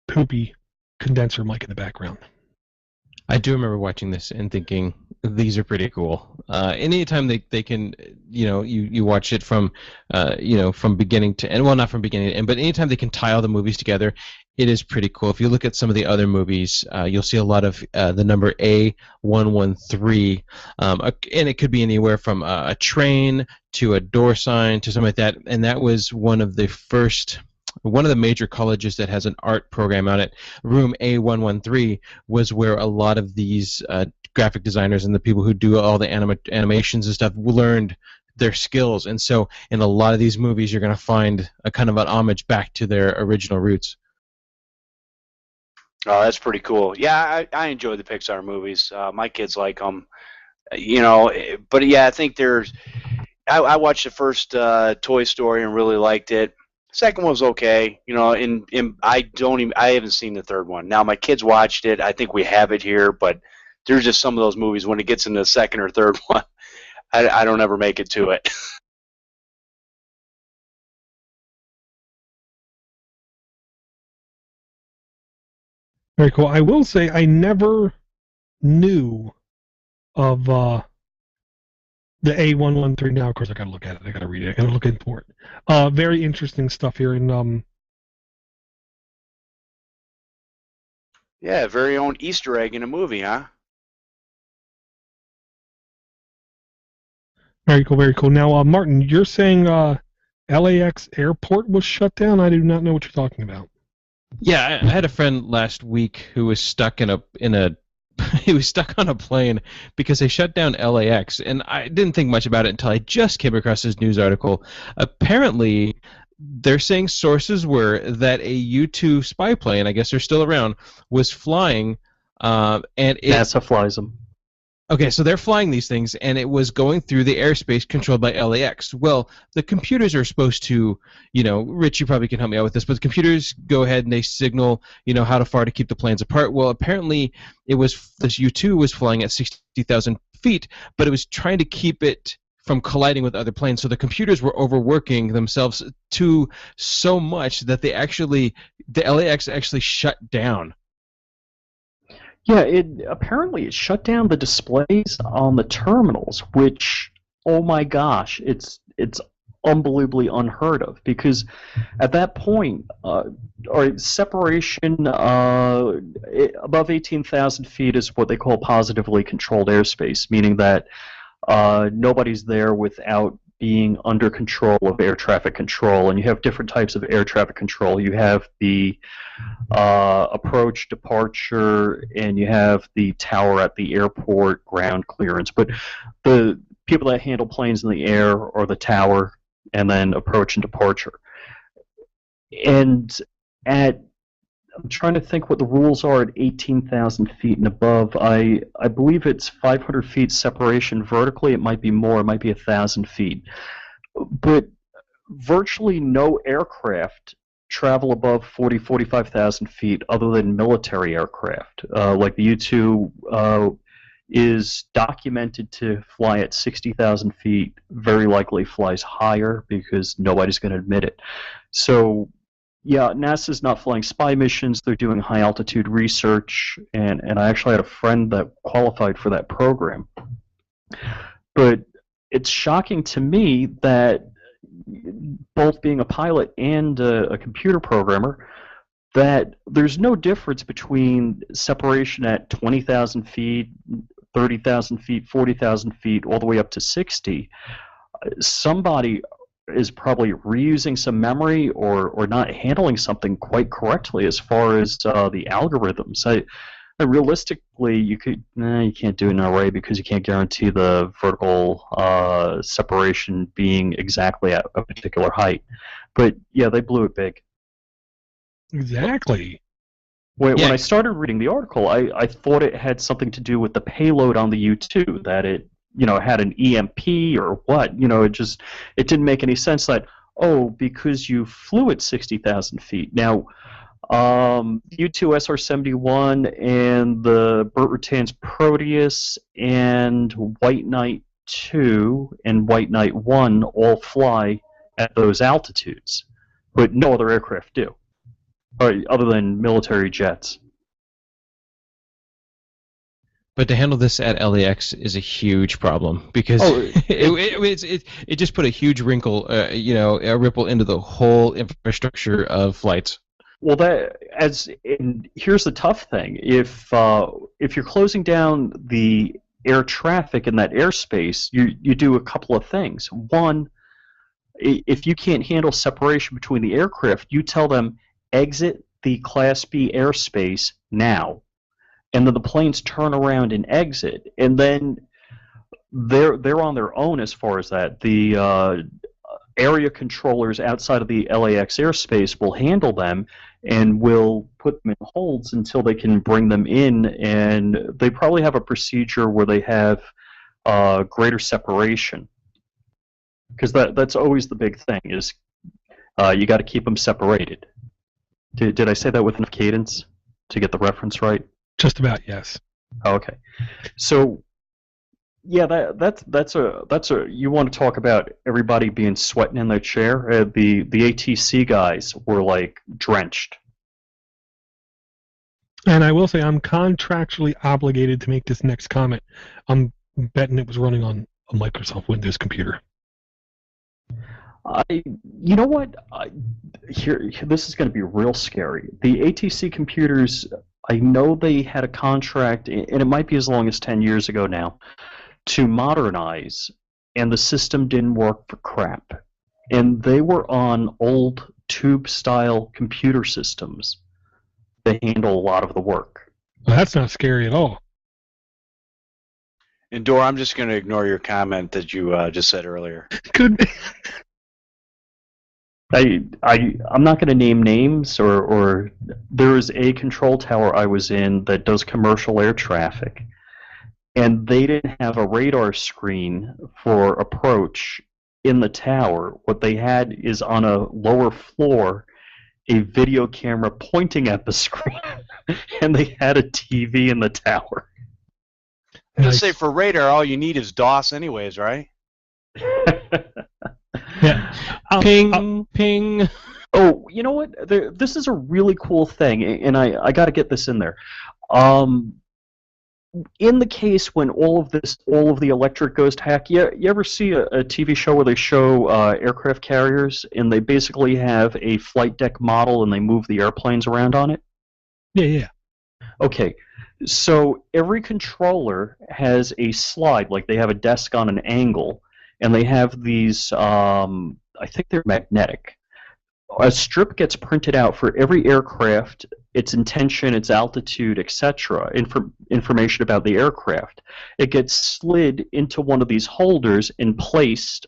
poopy condenser mic in the background. I do remember watching this and thinking these are pretty cool. Anytime they can, you watch it from, from beginning to end. Well, not from beginning to end, but anytime they can tie all the movies together, it is pretty cool. If you look at some of the other movies, you'll see a lot of the number A113, and it could be anywhere from a train to a door sign to something like that. And that was one of the major colleges that has an art program on it. Room A113 was where a lot of these graphic designers and the people who do all the animations and stuff learned their skills. And so in a lot of these movies, you're going to find a kind of an homage back to their original roots. Oh, that's pretty cool. Yeah, I enjoy the Pixar movies. My kids like them. But yeah, I think I watched the first Toy Story and really liked it. Second one was okay, and I haven't seen the third one. Now my kids watched it. I think we have it here, but there's just some of those movies when it gets into the second or third one, I don't ever make it to it. Very cool. I will say I never knew of the A113. Now, of course, I got to look at it. I got to read it. I got to look in for it. Very interesting stuff here. And Yeah, very own Easter egg in a movie, huh? very cool. Very cool. Now, Martin, you're saying LAX airport was shut down? I do not know what you're talking about. Yeah, I had a friend last week who was stuck he was stuck on a plane because they shut down LAX, and I didn't think much about it until I just came across this news article. Apparently, they're saying sources were that a U-2 spy plane, I guess they're still around, was flying, and NASA flies them. Okay, so they're flying these things, and it was going through the airspace controlled by LAX. Well, the computers are supposed to, Rich, you probably can help me out with this, but the computers go ahead and they signal, how far to keep the planes apart. Well, apparently this U-2 was flying at 60,000 feet, but it was trying to keep it from colliding with other planes. So the computers were overworking themselves so much that the LAX actually shut down. Yeah, apparently it shut down the displays on the terminals, which, oh my gosh, it's unbelievably unheard of, because at that point, separation above 18,000 feet is what they call positively controlled airspace, meaning that nobody's there without being under control of air traffic control. And you have different types of air traffic control. You have the approach, departure, and you have the tower at the airport, ground clearance. But the people that handle planes in the air are the tower, and then approach and departure. And I'm trying to think what the rules are at 18,000 feet and above. I believe it's 500 feet separation vertically. It might be more. It might be 1,000 feet. But virtually no aircraft travel above 45,000 feet other than military aircraft. Like the U-2 is documented to fly at 60,000 feet, very likely flies higher because nobody's going to admit it. So, yeah, NASA's not flying spy missions. They're doing high-altitude research, and I actually had a friend that qualified for that program. But it's shocking to me that both being a pilot and a computer programmer, that there's no difference between separation at 20,000 feet, 30,000 feet, 40,000 feet, all the way up to 60. Somebody is probably reusing some memory or not handling something quite correctly as far as the algorithms. Realistically, you can't do it in an array because you can't guarantee the vertical separation being exactly at a particular height. But yeah, they blew it big. Exactly. When I started reading the article, I thought it had something to do with the payload on the U-2, that it had an EMP or what. It didn't make any sense that, because you flew at 60,000 feet. Now, U-2 SR-71 and the Burt Rutan's Proteus and White Knight 2 and White Knight 1 all fly at those altitudes, but no other aircraft do, other than military jets. But to handle this at LAX is a huge problem because it just put a huge wrinkle, a ripple into the whole infrastructure of flights. Well, here's the tough thing: if you're closing down the air traffic in that airspace, you do a couple of things. One, if you can't handle separation between the aircraft, you tell them exit the Class B airspace now. And then the planes turn around and exit, and then they're on their own as far as that. The area controllers outside of the LAX airspace will handle them and will put them in holds until they can bring them in, and they probably have a procedure where they have greater separation, because that's always the big thing is you got to keep them separated. Did I say that with enough cadence to get the reference right? Just about, yes. Okay, so yeah, that's a you want to talk about everybody being sweating in their chair. The ATC guys were like drenched. And I will say I'm contractually obligated to make this next comment. I'm betting it was running on a Microsoft Windows computer. You know what? This is going to be real scary. The ATC computers, I know they had a contract, and it might be as long as 10 years ago now, to modernize, and the system didn't work for crap. And they were on old tube-style computer systems that handle a lot of the work. Well, that's not scary at all. And Dor, I'm just going to ignore your comment that you just said earlier. Could be. I'm not going to name names, or there is a control tower I was in that does commercial air traffic, and they didn't have a radar screen for approach in the tower. What they had is on a lower floor a video camera pointing at the screen, and they had a TV in the tower. I'm going to say for radar, all you need is DOS anyways, right? Yeah. Ping, ping. Oh, you know what? This is a really cool thing, and I got to get this in there. Um, in the case when all of the electric goes to heck, you ever see a TV show where they show aircraft carriers and they basically have a flight deck model and they move the airplanes around on it? Yeah. Okay, so every controller has a slide, like they have a desk on an angle, and they have these, I think they're magnetic. A strip gets printed out for every aircraft, its intention, its altitude, etc., information about the aircraft. It gets slid into one of these holders and placed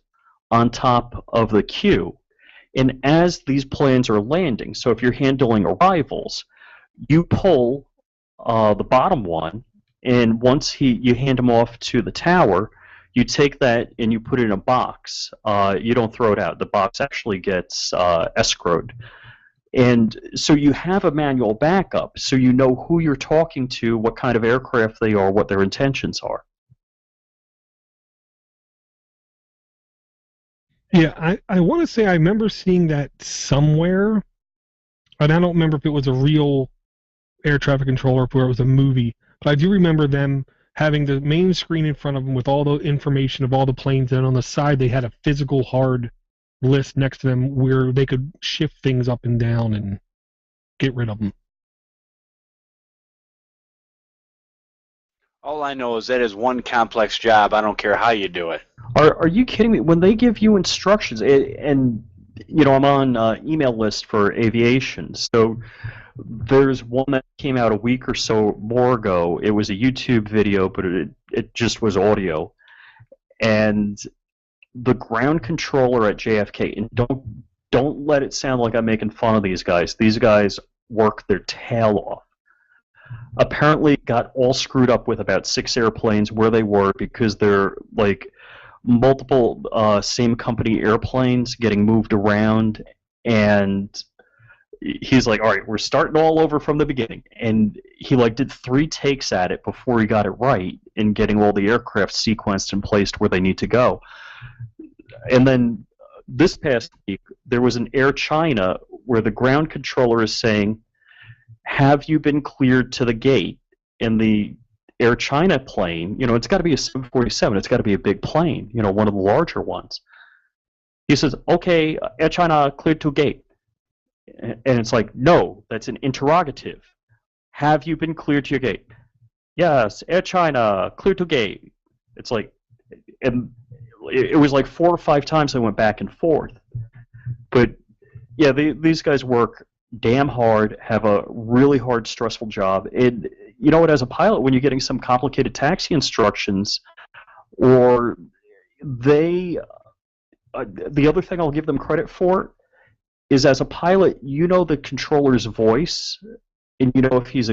on top of the queue. And as these planes are landing, so if you're handling arrivals, you pull the bottom one, and once you hand him off to the tower, you take that and you put it in a box. You don't throw it out. The box actually gets escrowed. And so you have a manual backup, so you know who you're talking to, what kind of aircraft they are, what their intentions are. Yeah, I want to say I remember seeing that somewhere, and I don't remember if it was a real air traffic controller or if it was a movie, but I do remember them having the main screen in front of them with all the information of all the planes, and on the side they had a physical hard list next to them where they could shift things up and down and get rid of them. All I know is that is one complex job. I don't care how you do it. Are you kidding me? When they give you instructions, and you know, I'm on email list for aviation, so there's one that came out a week or so more ago. It was a YouTube video, but it just was audio. And the ground controller at JFK, and don't let it sound like I'm making fun of these guys. These guys work their tail off. Apparently got all screwed up with about 6 airplanes where they were because they're like multiple same company airplanes getting moved around, and he's like, all right, we're starting all over from the beginning. And he like did 3 takes at it before he got it right in getting all the aircraft sequenced and placed where they need to go. And then this past week, there was an Air China where the ground controller is saying, have you been cleared to the gate? And the Air China plane, you know, it's got to be a 747. It's got to be a big plane, you know, one of the larger ones. He says, okay, Air China cleared to gate. And it's like, no, that's an interrogative. Have you been cleared to your gate? Yes, Air China, clear to gate. It's like, and it was like 4 or 5 times they went back and forth. But yeah, these guys work damn hard, have a really hard, stressful job. And you know what, as a pilot, when you're getting some complicated taxi instructions, or the other thing I'll give them credit for is as a pilot, you know the controller's voice, and you know if he's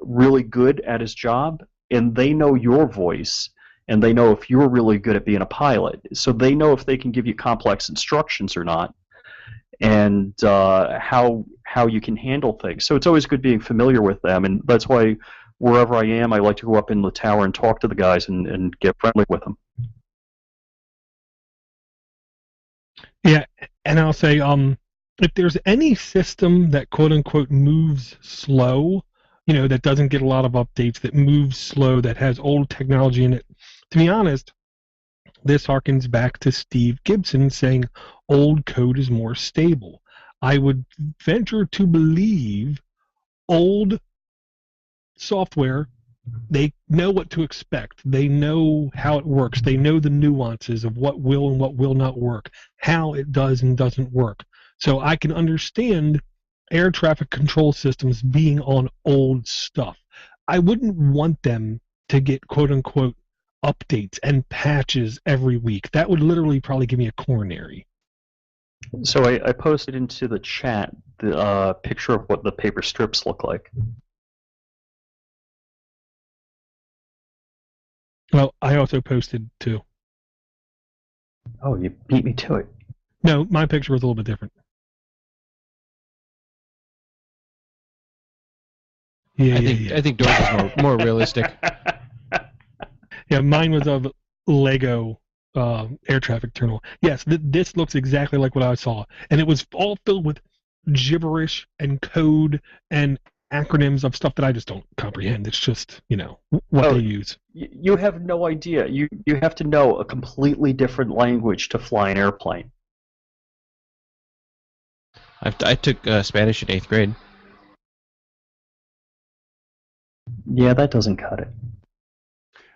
really good at his job, and they know your voice, and they know if you're really good at being a pilot. So they know if they can give you complex instructions or not, and how you can handle things. So it's always good being familiar with them, and that's why wherever I am, I like to go up in the tower and talk to the guys and get friendly with them. Yeah, and I'll say, if there's any system that quote-unquote moves slow, you know, that doesn't get a lot of updates, that moves slow, that has old technology in it, to be honest, this harkens back to Steve Gibson saying old code is more stable. I would venture to believe old software, they know what to expect. They know how it works. They know the nuances of what will and what will not work, how it does and doesn't work. So I can understand air traffic control systems being on old stuff. I wouldn't want them to get quote-unquote updates and patches every week. That would literally probably give me a coronary. So I posted into the chat the picture of what the paper strips look like. Well, I also posted too. Oh, you beat me to it. No, my picture was a little bit different. Yeah, I think Dork is more realistic. Yeah, mine was of Lego air traffic terminal. Yes, this looks exactly like what I saw, and it was all filled with gibberish and code and acronyms of stuff that I just don't comprehend. It's just what they use. You have no idea. You have to know a completely different language to fly an airplane. I took Spanish in 8th grade. Yeah, that doesn't cut it.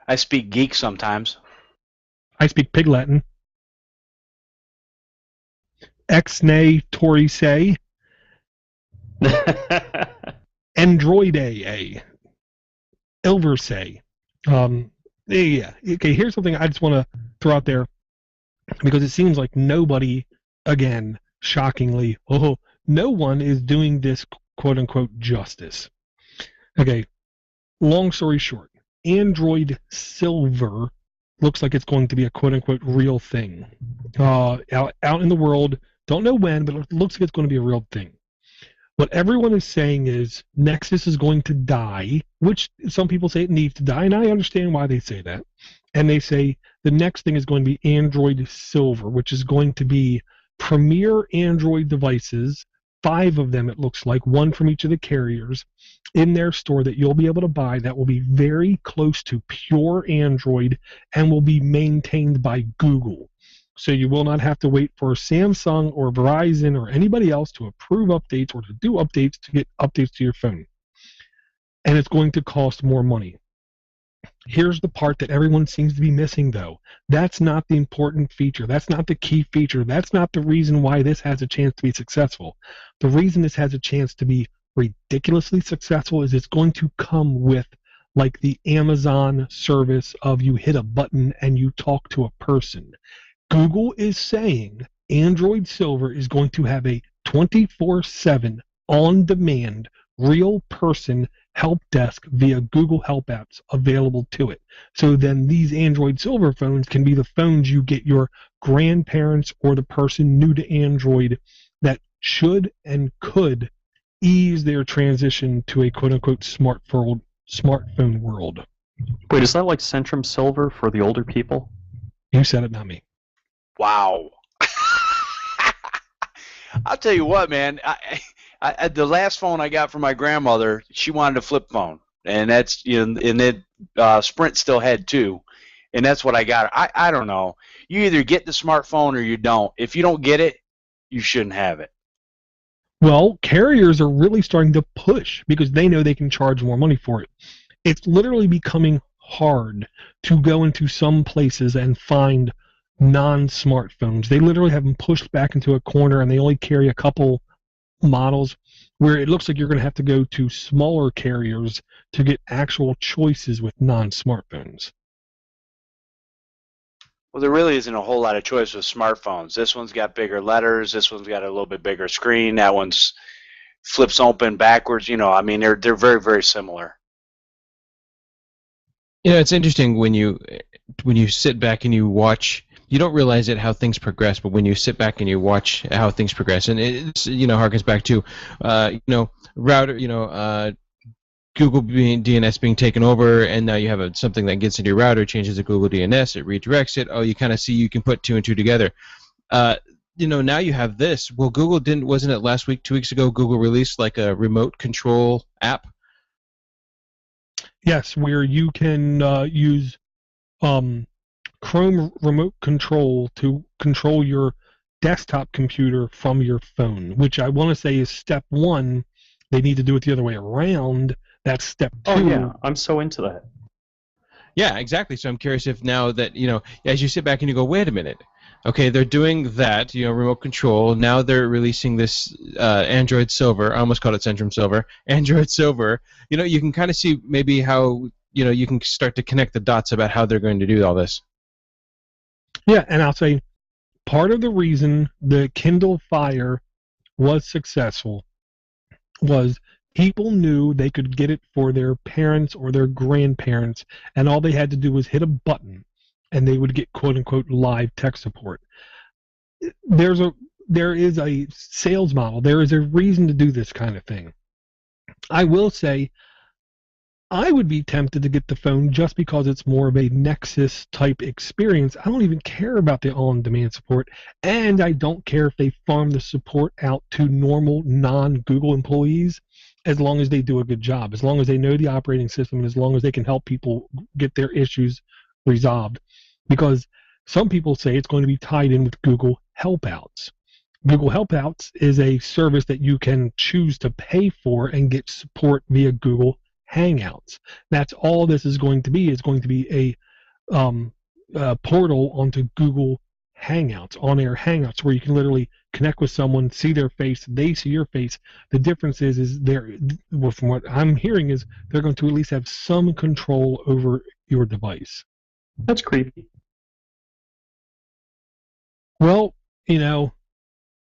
I speak geek sometimes. I speak Pig Latin. Ex nay tori say. Androide Ilver say. Yeah. Okay, here's something I just want to throw out there because it seems like nobody, again, shockingly, no one is doing this quote unquote justice. Okay, long story short, Android Silver looks like it's going to be a quote unquote real thing. Out in the world, don't know when, but it looks like it's going to be a real thing. What everyone is saying is Nexus is going to die, which some people say it needs to die, and I understand why they say that. And they say the next thing is going to be Android Silver, which is going to be premier Android devices, 5 of them it looks like, 1 from each of the carriers, in their store that you'll be able to buy that will be very close to pure Android and will be maintained by Google. So you will not have to wait for Samsung or Verizon or anybody else to approve updates or to do updates to get updates to your phone. And it's going to cost more money. Here's the part that everyone seems to be missing, though. That's not the important feature. That's not the key feature. That's not the reason why this has a chance to be successful. The reason this has a chance to be ridiculously successful is it's going to come with like the Amazon service of you hit a button and you talk to a person. Google is saying Android Silver is going to have a 24/7 on-demand real person help desk via Google Help apps available to it. So then these Android Silver phones can be the phones you get your grandparents or the person new to Android that should and could ease their transition to a quote-unquote smartphone world. Wait, is that like Centrum Silver for the older people? You said it, not me. Wow. I'll tell you what, man. I the last phone I got from my grandmother, she wanted a flip phone, and that's and then Sprint still had 2, and that's what I got. I don't know. You either get the smartphone or you don't. If you don't get it, you shouldn't have it. Well, carriers are really starting to push because they know they can charge more money for it. It's literally becoming hard to go into some places and find non-smartphones. They literally have them pushed back into a corner, and they only carry a couple models where it looks like you're going to have to go to smaller carriers to get actual choices with non-smartphones. Well, there really isn't a whole lot of choice with smartphones. This one's got bigger letters. This one's got a little bit bigger screen. That one's flips open backwards. I mean, they're very, very similar. It's interesting when you sit back and you watch. You don't realize it how things progress, but when you sit back and you watch how things progress, and it harkens back to router, Google DNS being taken over, and now you have something that gets into your router, changes the Google DNS, it redirects it. Oh, you kind of see you can put 2 and 2 together. Now you have this. Well, Google wasn't it last week, 2 weeks ago? Google released like a remote control app. Yes, where you can use Chrome remote control to control your desktop computer from your phone, which I want to say is step 1. They need to do it the other way around. That's step 2. Oh yeah, I'm so into that. Yeah, exactly. So I'm curious if now that, as you sit back and you go, wait a minute. Okay, they're doing that, remote control. Now they're releasing this Android Silver. I almost called it Centrum Silver. Android Silver. You can kind of see maybe how, you can start to connect the dots about how they're going to do all this. Yeah, and I'll say part of the reason the Kindle Fire was successful was people knew they could get it for their parents or their grandparents, and all they had to do was hit a button, and they would get quote-unquote live tech support. There is a sales model. There is a reason to do this kind of thing. I will say I would be tempted to get the phone just because it's more of a Nexus type experience. I don't even care about the on-demand support, and I don't care if they farm the support out to normal non-Google employees, as long as they do a good job, as long as they know the operating system, and as long as they can help people get their issues resolved. Because some people say it's going to be tied in with Google Helpouts. Google Helpouts is a service that you can choose to pay for and get support via Google Hangouts. That's all this is going to be. It's going to be a portal onto Google Hangouts, on-air Hangouts, where you can literally connect with someone, see their face, they see your face. The difference is well, from what I'm hearing, is they're going to at least have some control over your device. That's creepy. Well, you know,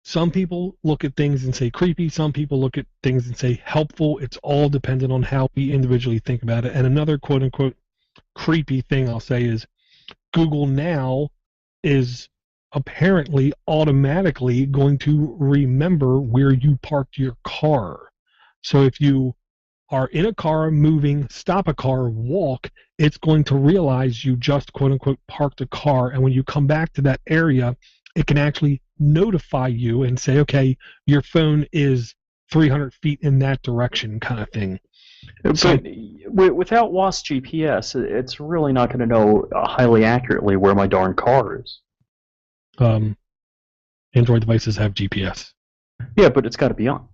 some people look at things and say creepy. Some people look at things and say helpful. It's all dependent on how we individually think about it. And another quote-unquote creepy thing I'll say is Google Now is apparently automatically going to remember where you parked your car. So if you are in a car, moving, stop a car, walk, it's going to realize you just quote-unquote parked a car. And when you come back to that area, it can actually notify you and say, okay, your phone is 300 feet in that direction, kind of thing. But without WASP GPS, it's really not going to know highly accurately where my darn car is. Android devices have GPS. Yeah, but it's got to be on.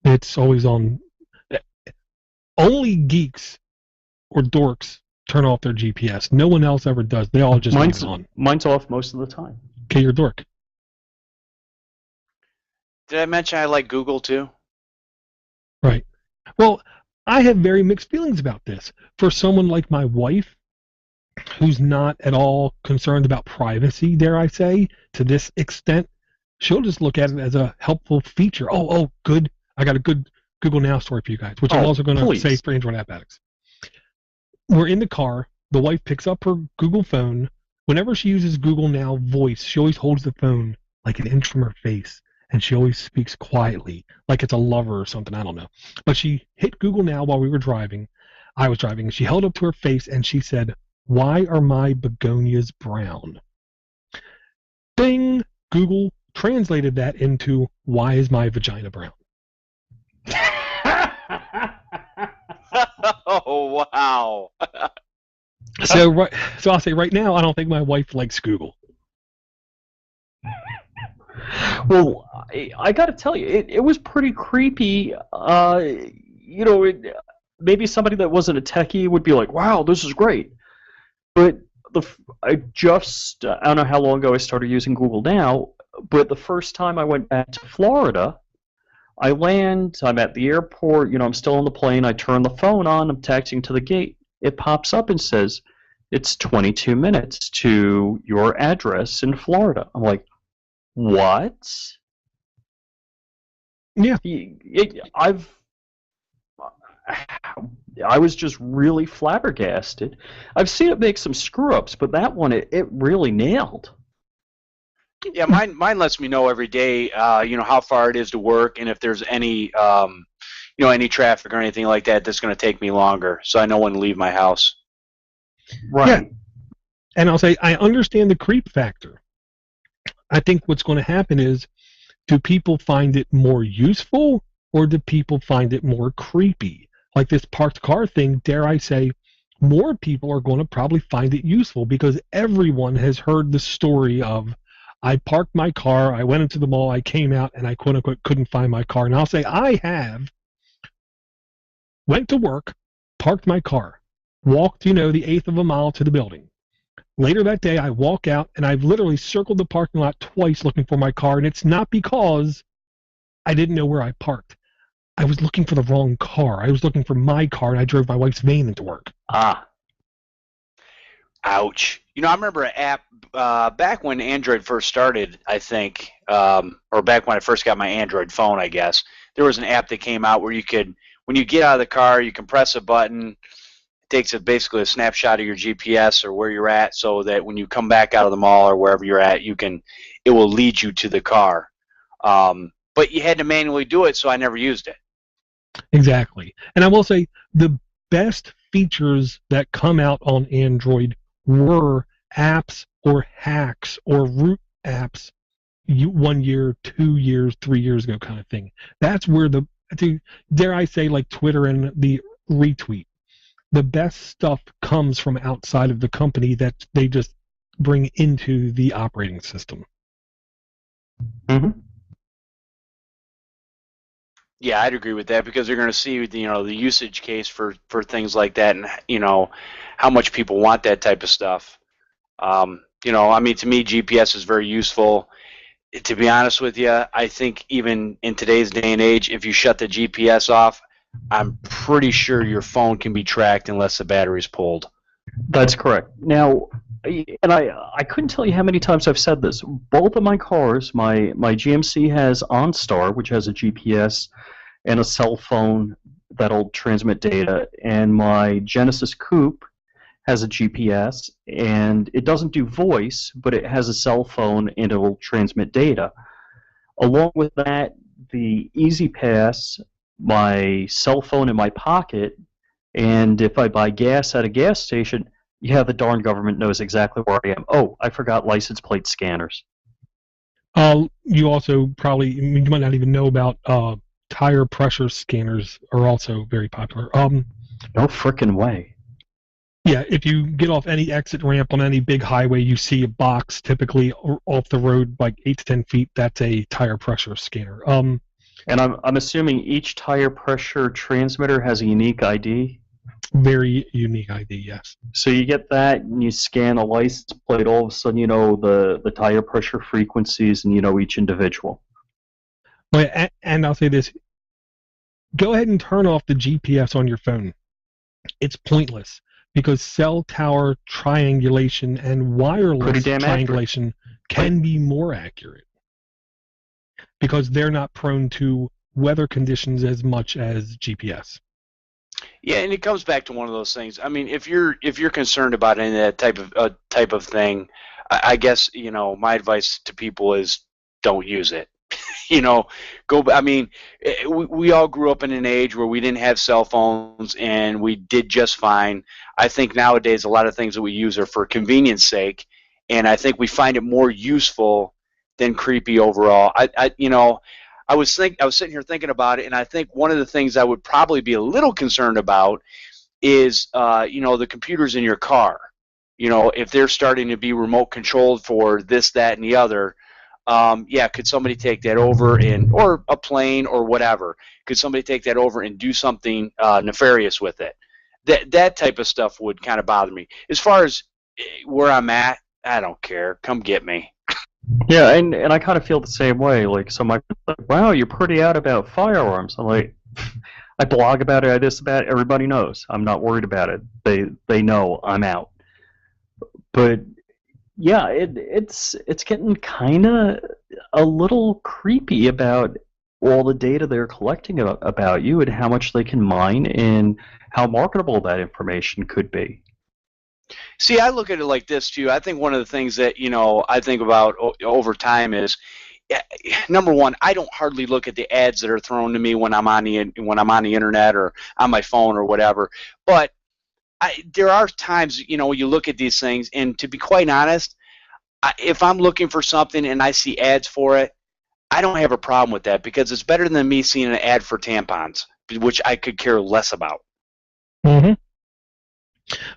It's always on. Only geeks or dorks turn off their GPS. No one else ever does. They all just leave it on. Mine's off most of the time. Okay, you're a dork. Did I mention I like Google too? Right. Well, I have very mixed feelings about this. For someone like my wife, who's not at all concerned about privacy, dare I say, to this extent, she'll just look at it as a helpful feature. Oh, good. I got a good Google Now story for you guys, which I'm also going to say for Android App Addicts. We're in the car. The wife picks up her Google phone. Whenever she uses Google Now voice, she always holds the phone like an inch from her face, and she always speaks quietly, like it's a lover or something, I don't know. But she hit Google Now while we were driving. I was driving, and she held up to her face, and she said, "Why are my begonias brown?" Bing! Google translated that into, "Why is my vagina brown?" Oh, wow. So I'll say right now, I don't think my wife likes Google. Well, I got to tell you, it was pretty creepy. Maybe somebody that wasn't a techie would be like, "Wow, this is great." But I don't know how long ago I started using Google Now, but the first time I went back to Florida, I land, I'm at the airport, I'm still on the plane, I turn the phone on, I'm texting to the gate. It pops up and says, "It's 22 minutes to your address in Florida." I'm like, what? Yeah. I was just really flabbergasted. I've seen it make some screw-ups, but that one, it really nailed. Yeah, mine lets me know every day, how far it is to work, and if there's any, any traffic or anything like that that's going to take me longer, so I know when to leave my house. Right. Yeah. And I'll say I understand the creep factor. I think what's going to happen is, do people find it more useful, or do people find it more creepy? Like this parked car thing, dare I say, more people are going to probably find it useful because everyone has heard the story of, I parked my car, I went into the mall, I came out, and I quote-unquote couldn't find my car. And I'll say I went to work, parked my car, walked, the eighth of a mile to the building. Later that day, I walk out, and I've literally circled the parking lot twice looking for my car, and it's not because I didn't know where I parked. I was looking for the wrong car. I was looking for my car, and I drove my wife's van into work. Ah. Ouch. I remember an app back when Android first started, I think, or back when I first got my Android phone, I guess. There was an app that came out where you could, when you get out of the car, you can press a button. It takes basically a snapshot of your GPS or where you're at, so that when you come back out of the mall or wherever you're at, it will lead you to the car. But you had to manually do it, so I never used it. Exactly. And I will say the best features that come out on Android were apps or hacks or root apps 1 year, 2 years, 3 years ago kind of thing. That's where dare I say, like Twitter and the retweet. The best stuff comes from outside of the company that they just bring into the operating system. Mm-hmm. Yeah, I'd agree with that because they're going to see, the usage case for things like that, and how much people want that type of stuff. I mean, to me, GPS is very useful. To be honest with you, I think even in today's day and age, if you shut the GPS off, I'm pretty sure your phone can be tracked unless the battery's pulled. That's correct. Now, and I couldn't tell you how many times I've said this. Both of my cars, my GMC has OnStar, which has a GPS and a cell phone that'll transmit data, and my Genesis Coupe has a GPS, and it doesn't do voice, but it has a cell phone and it will transmit data. Along with that, the Easy Pass, my cell phone in my pocket, and if I buy gas at a gas station, yeah, the darn government knows exactly where I am. Oh, I forgot license plate scanners. You also you might not even know about tire pressure scanners are also very popular. No frickin' way. Yeah, if you get off any exit ramp on any big highway, you see a box typically off the road like 8 to 10 feet. That's a tire pressure scanner. And I'm assuming each tire pressure transmitter has a unique ID? Very unique ID, yes. So you get that, and you scan a license plate, all of a sudden you know the tire pressure frequencies, and you know each individual. Well, and I'll say this. Go ahead and turn off the GPS on your phone. It's pointless, because cell tower triangulation and wireless triangulation can be more accurate, because they're not prone to weather conditions as much as GPS. Yeah, and it comes back to one of those things. I mean, if you're concerned about any of that type of thing, I guess my advice to people is don't use it. Go. I mean, we all grew up in an age where we didn't have cell phones and we did just fine. I think nowadays a lot of things that we use are for convenience sake, and I think we find it more useful than creepy overall. I was sitting here thinking about it, and I think one of the things I would probably be a little concerned about is the computers in your car. If they're starting to be remote controlled for this, that, and the other. Could somebody take that over or a plane or whatever? Could somebody take that over and do something nefarious with it? That type of stuff would kind of bother me. As far as where I'm at, I don't care. Come get me. Yeah, and I kind of feel the same way. Like, so my friend's like, wow, you're pretty out about firearms. I'm like, I blog about it, I this about it, everybody knows. I'm not worried about it. They know I'm out. But yeah, it's getting kind of a little creepy about all the data they're collecting about you and how much they can mine and how marketable that information could be. See, I look at it like this too. I think one of the things that I think about over time is, number one, I don't hardly look at the ads that are thrown to me when I'm on the internet or on my phone or whatever. But there are times you look at these things, and to be quite honest, if I'm looking for something and I see ads for it, I don't have a problem with that because it's better than me seeing an ad for tampons, which I could care less about. Mm-hmm.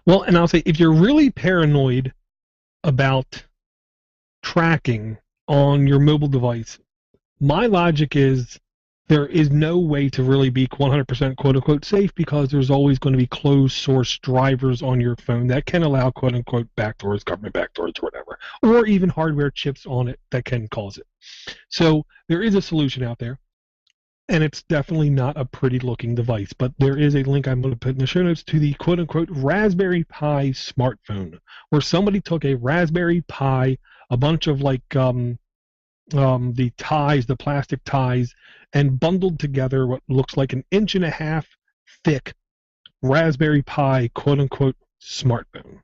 Well, and I'll say, if you're really paranoid about tracking on your mobile device, my logic is there is no way to really be 100% quote-unquote safe, because there's always going to be closed-source drivers on your phone that can allow quote-unquote backdoors, government backdoors, or whatever, or even hardware chips on it that can cause it. So there is a solution out there, and it's definitely not a pretty-looking device, but there is a link I'm going to put in the show notes to the quote-unquote Raspberry Pi smartphone, where somebody took a Raspberry Pi, a bunch of the ties, the plastic ties, and bundled together what looks like 1.5 inch thick Raspberry Pi quote-unquote smartphone.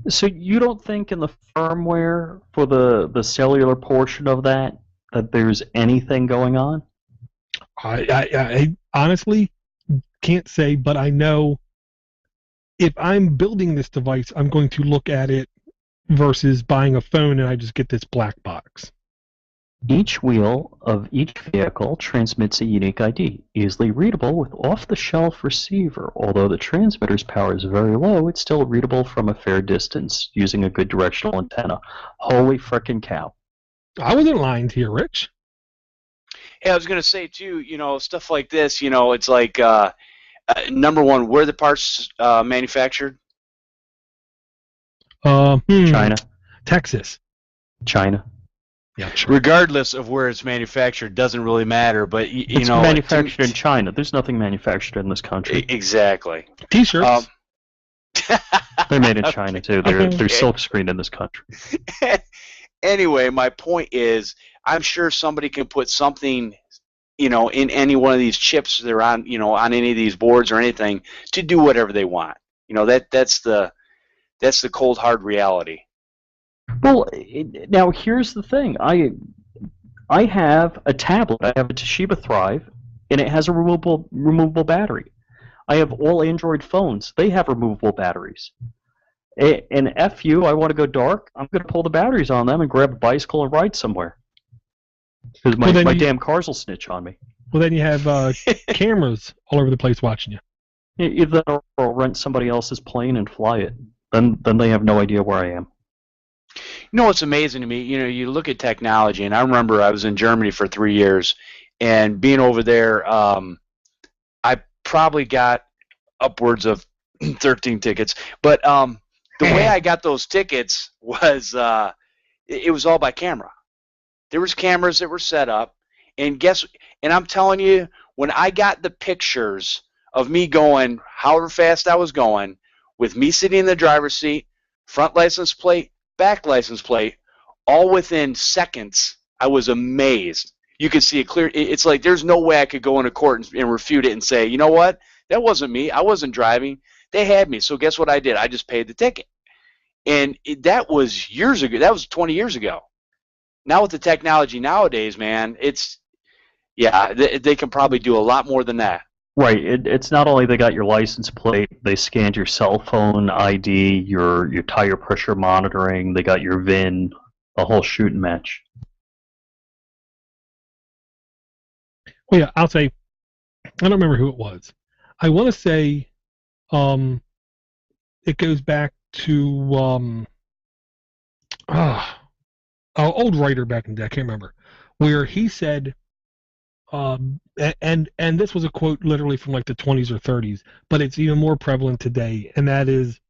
So you don't think in the firmware for the cellular portion of that there's anything going on? I honestly can't say, but I know if I'm building this device, I'm going to look at it versus buying a phone and I just get this black box. Each wheel of each vehicle transmits a unique ID, easily readable with off-the-shelf receiver. Although the transmitter's power is very low, it's still readable from a fair distance using a good directional antenna. Holy frickin' cow. I wasn't lying to you, Rich. Hey, I was going to say, too, stuff like this, it's like, number one, where the parts manufactured? China. Texas. China. Yeah, sure. Regardless of where it's manufactured, doesn't really matter. But it's manufactured in China. There's nothing manufactured in this country. Exactly. T-shirts. They're made in China too. They're silkscreen in this country. Anyway, my point is, I'm sure somebody can put something, in any one of these chips they're on, on any of these boards or anything to do whatever they want. That's the cold hard reality. Well, now here's the thing. I have a tablet. I have a Toshiba Thrive, and it has a removable battery. I have all Android phones. They have removable batteries. And F you, I want to go dark. I'm going to pull the batteries on them and grab a bicycle and ride somewhere. Because my damn cars will snitch on me. Well, then you have cameras all over the place watching you. Either that or rent somebody else's plane and fly it. Then they have no idea where I am. What's amazing to me, you look at technology, and I remember I was in Germany for 3 years, and being over there, I probably got upwards of 13 tickets. But the way I got those tickets was it was all by camera. There was cameras that were set up, and I'm telling you, when I got the pictures of me going however fast I was going, with me sitting in the driver's seat, front license plate, back license plate, all within seconds, I was amazed. You could see it clear. It's like there's no way I could go into court and refute it and say, you know what? That wasn't me. I wasn't driving. They had me. So guess what I did? I just paid the ticket. And that was years ago. That was 20 years ago. Now with the technology nowadays, man, they can probably do a lot more than that. Right. It's not only they got your license plate, they scanned your cell phone ID, your tire pressure monitoring, they got your VIN, a whole shooting match. Well, yeah, I'll say, I don't remember who it was. I want to say it goes back to an old writer back in the day, I can't remember, where he said, and this was a quote literally from like the 20s or 30s, but it's even more prevalent today, and that is,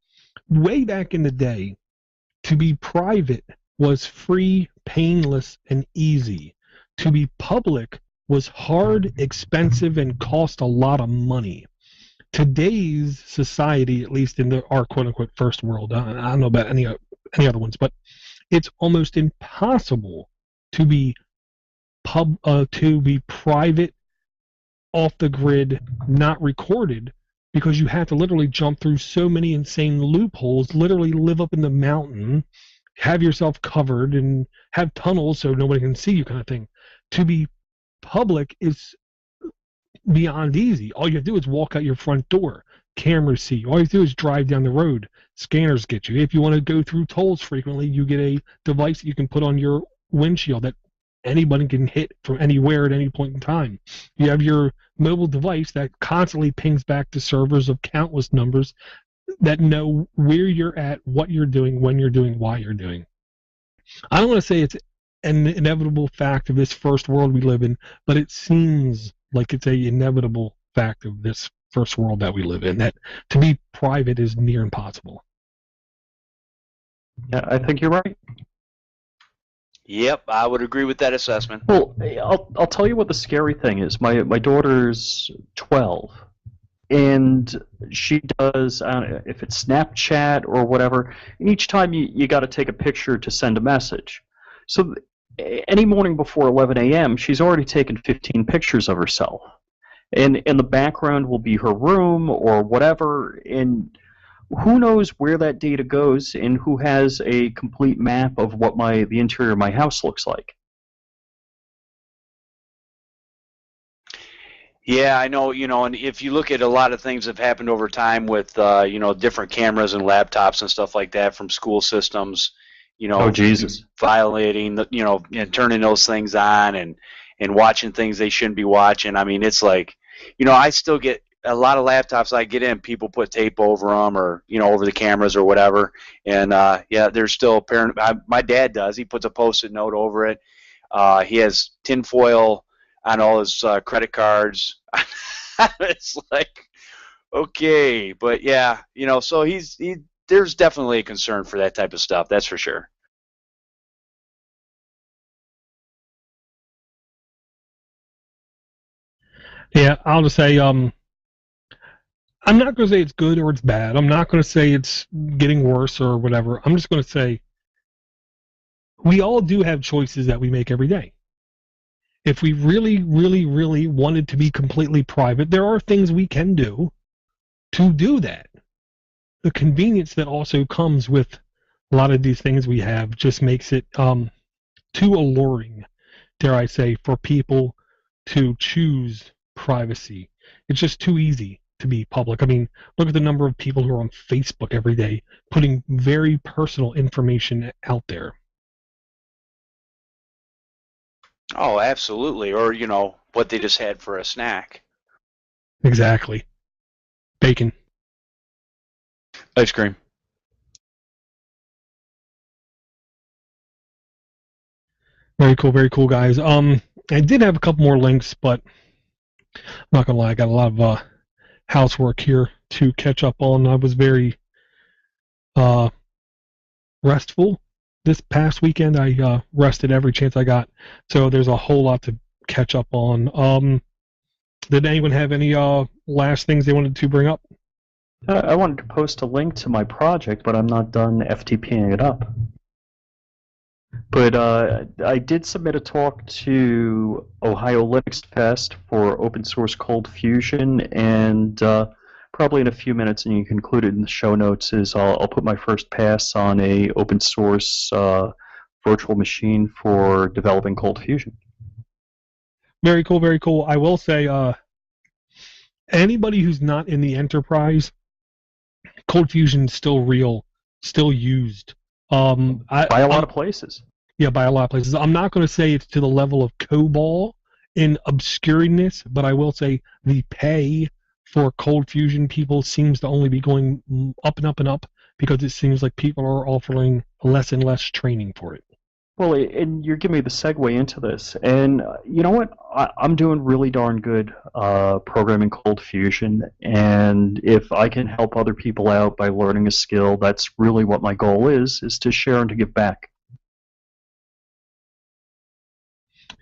way back in the day, to be private was free, painless, and easy. To be public was hard, expensive, and cost a lot of money. Today's society, at least in our quote-unquote first world, I don't know about any other ones, but it's almost impossible to be private, off the grid, not recorded, because you have to literally jump through so many insane loopholes, literally live up in the mountain, have yourself covered, and have tunnels so nobody can see you, kind of thing. To be public is beyond easy. All you have to do is walk out your front door. Cameras see you. All you have to do is drive down the road. Scanners get you. If you want to go through tolls frequently, you get a device that you can put on your windshield that anybody can hit from anywhere at any point in time. You have your mobile device that constantly pings back to servers of countless numbers that know where you're at, what you're doing, when you're doing, why you're doing. I don't want to say it's an inevitable fact of this first world we live in, but it seems like it's a inevitable fact of this first world that we live in, that to be private is near impossible. Yeah, I think you're right. Yep, I would agree with that assessment. Well, I'll tell you what the scary thing is. My daughter's 12, and she does, I don't know, if it's Snapchat or whatever, and each time you got to take a picture to send a message. So any morning before 11 a.m., she's already taken 15 pictures of herself. And in the background will be her room or whatever, and who knows where that data goes and who has a complete map of what the interior of my house looks like. Yeah, I know, and if you look at a lot of things that have happened over time with, different cameras and laptops and stuff like that from school systems, Oh, Jesus. violating and turning those things on and watching things they shouldn't be watching. I mean, it's like, I still get a lot of laptops I get in, people put tape over them or, over the cameras or whatever. And, yeah, there's still my dad does. He puts a Post-it note over it. He has tinfoil on all his credit cards. It's like, okay, but yeah, so there's definitely a concern for that type of stuff. That's for sure. Yeah, I'll just say, I'm not going to say it's good or it's bad. I'm not going to say it's getting worse or whatever. I'm just going to say we all do have choices that we make every day. If we really, really, really wanted to be completely private, there are things we can do to do that. The convenience that also comes with a lot of these things we have just makes it too alluring, dare I say, for people to choose privacy. It's just too easy to be public. I mean, look at the number of people who are on Facebook every day putting very personal information out there. Oh, absolutely. Or, what they just had for a snack. Exactly. Bacon. Ice cream. Very cool, guys. I did have a couple more links, but I'm not gonna lie, I got a lot of housework here to catch up on. I was very restful this past weekend. I rested every chance I got, so there's a whole lot to catch up on. Did anyone have any last things they wanted to bring up? I wanted to post a link to my project, but I'm not done FTPing it up. But I did submit a talk to Ohio Linux Fest for open source Cold Fusion, and probably in a few minutes, and you can include it in the show notes, is I'll put my first pass on a open source virtual machine for developing Cold Fusion. Very cool, very cool. I will say, anybody who's not in the enterprise, Cold Fusion is still real, still used. By a lot of places. Yeah, by a lot of places. I'm not going to say it's to the level of COBOL in obscureness, but I will say the pay for Cold Fusion people seems to only be going up and up and up because it seems like people are offering less and less training for it. Well, and you're giving me the segue into this, and you know what? I'm doing really darn good programming Cold Fusion, and if I can help other people out by learning a skill, that's really what my goal is to share and to give back.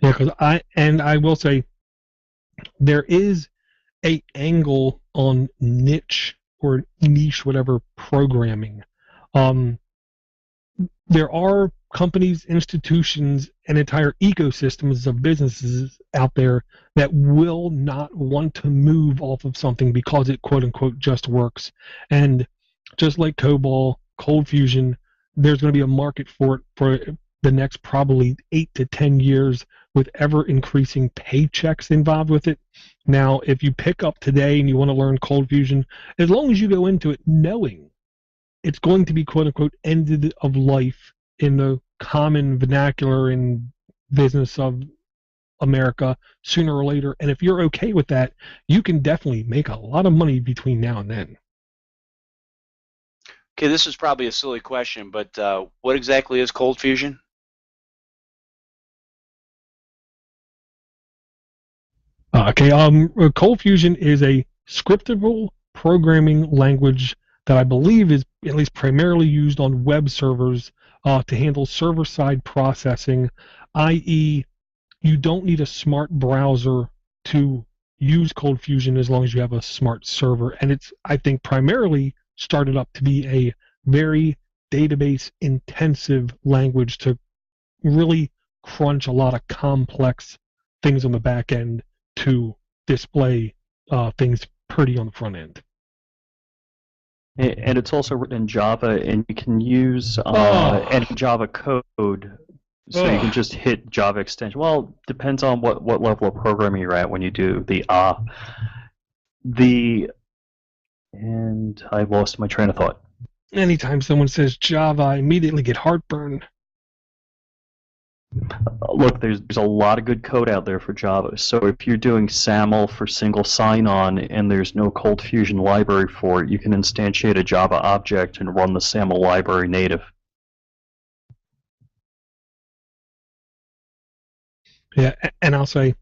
Yeah, because I will say there is a angle on niche or niche, whatever, programming. There are companies, institutions, and entire ecosystems of businesses out there that will not want to move off of something because it quote unquote just works. And just like COBOL, Cold Fusion, there's going to be a market for it for the next probably 8 to 10 years with ever increasing paychecks involved with it. Now, if you pick up today and you want to learn Cold Fusion, as long as you go into it knowing it's going to be quote unquote ended of life in the common vernacular in business of America sooner or later, and if you're okay with that, you can definitely make a lot of money between now and then. Okay, this is probably a silly question, but what exactly is Cold Fusion? Cold Fusion is a scriptable programming language that I believe is at least primarily used on web servers to handle server-side processing, i.e., you don't need a smart browser to use Cold Fusion as long as you have a smart server. And it's, I think, primarily started up to be a very database-intensive language to really crunch a lot of complex things on the back end to display things pretty on the front end. And it's also written in Java, and you can use any Java code So you can just hit Java extension. Well, depends on what level of programming you're at when you do and I lost my train of thought. Anytime someone says Java, I immediately get heartburn. Look, there's a lot of good code out there for Java. So if you're doing SAML for single sign-on and there's no Cold Fusion library for it, you can instantiate a Java object and run the SAML library native. Yeah, and I'll say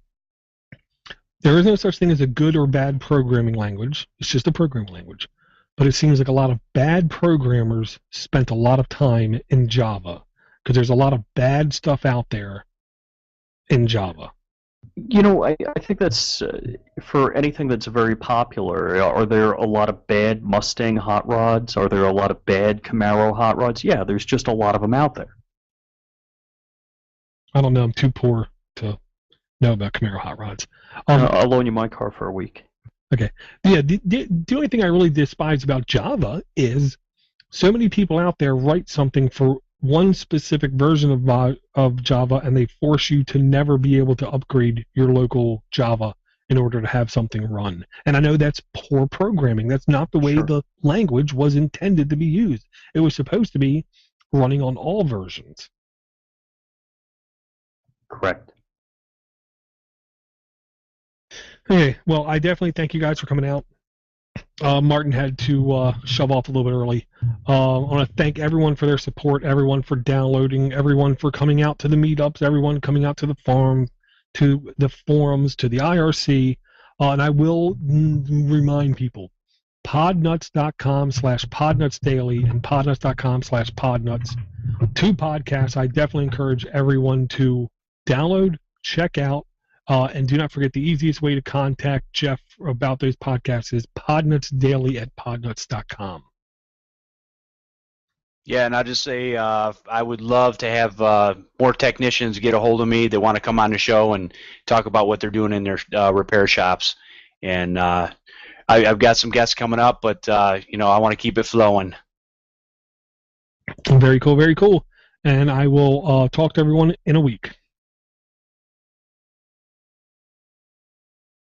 there is no such thing as a good or bad programming language. It's just a programming language. But it seems like a lot of bad programmers spent a lot of time in Java because there's a lot of bad stuff out there in Java. You know, I think that's for anything that's very popular. Are there a lot of bad Mustang hot rods? Are there a lot of bad Camaro hot rods? Yeah, there's just a lot of them out there. I don't know. I'm too poor to know about Camaro hot rods. I'll loan you my car for a week. Okay. Yeah, the only thing I really despise about Java is so many people out there write something for one specific version of Java, and they force you to never be able to upgrade your local Java in order to have something run. And I know that's poor programming. That's not the way the language was intended to be used. It was supposed to be running on all versions. Correct. Okay, well, I definitely thank you guys for coming out. Martin had to shove off a little bit early. I want to thank everyone for their support, everyone for downloading, everyone for coming out to the meetups, everyone coming out to the forum, to the forums, to the IRC. And I will remind people, podnuts.com/podnutsdaily and podnuts.com/podnuts. Two podcasts I definitely encourage everyone to download, check out, and do not forget the easiest way to contact Jeff about those podcasts is podnutsdaily@podnuts.com. Yeah, and I'll just say I would love to have more technicians get a hold of me that want to come on the show and talk about what they're doing in their repair shops. And I've got some guests coming up, but I want to keep it flowing. Very cool, very cool. And I will talk to everyone in a week.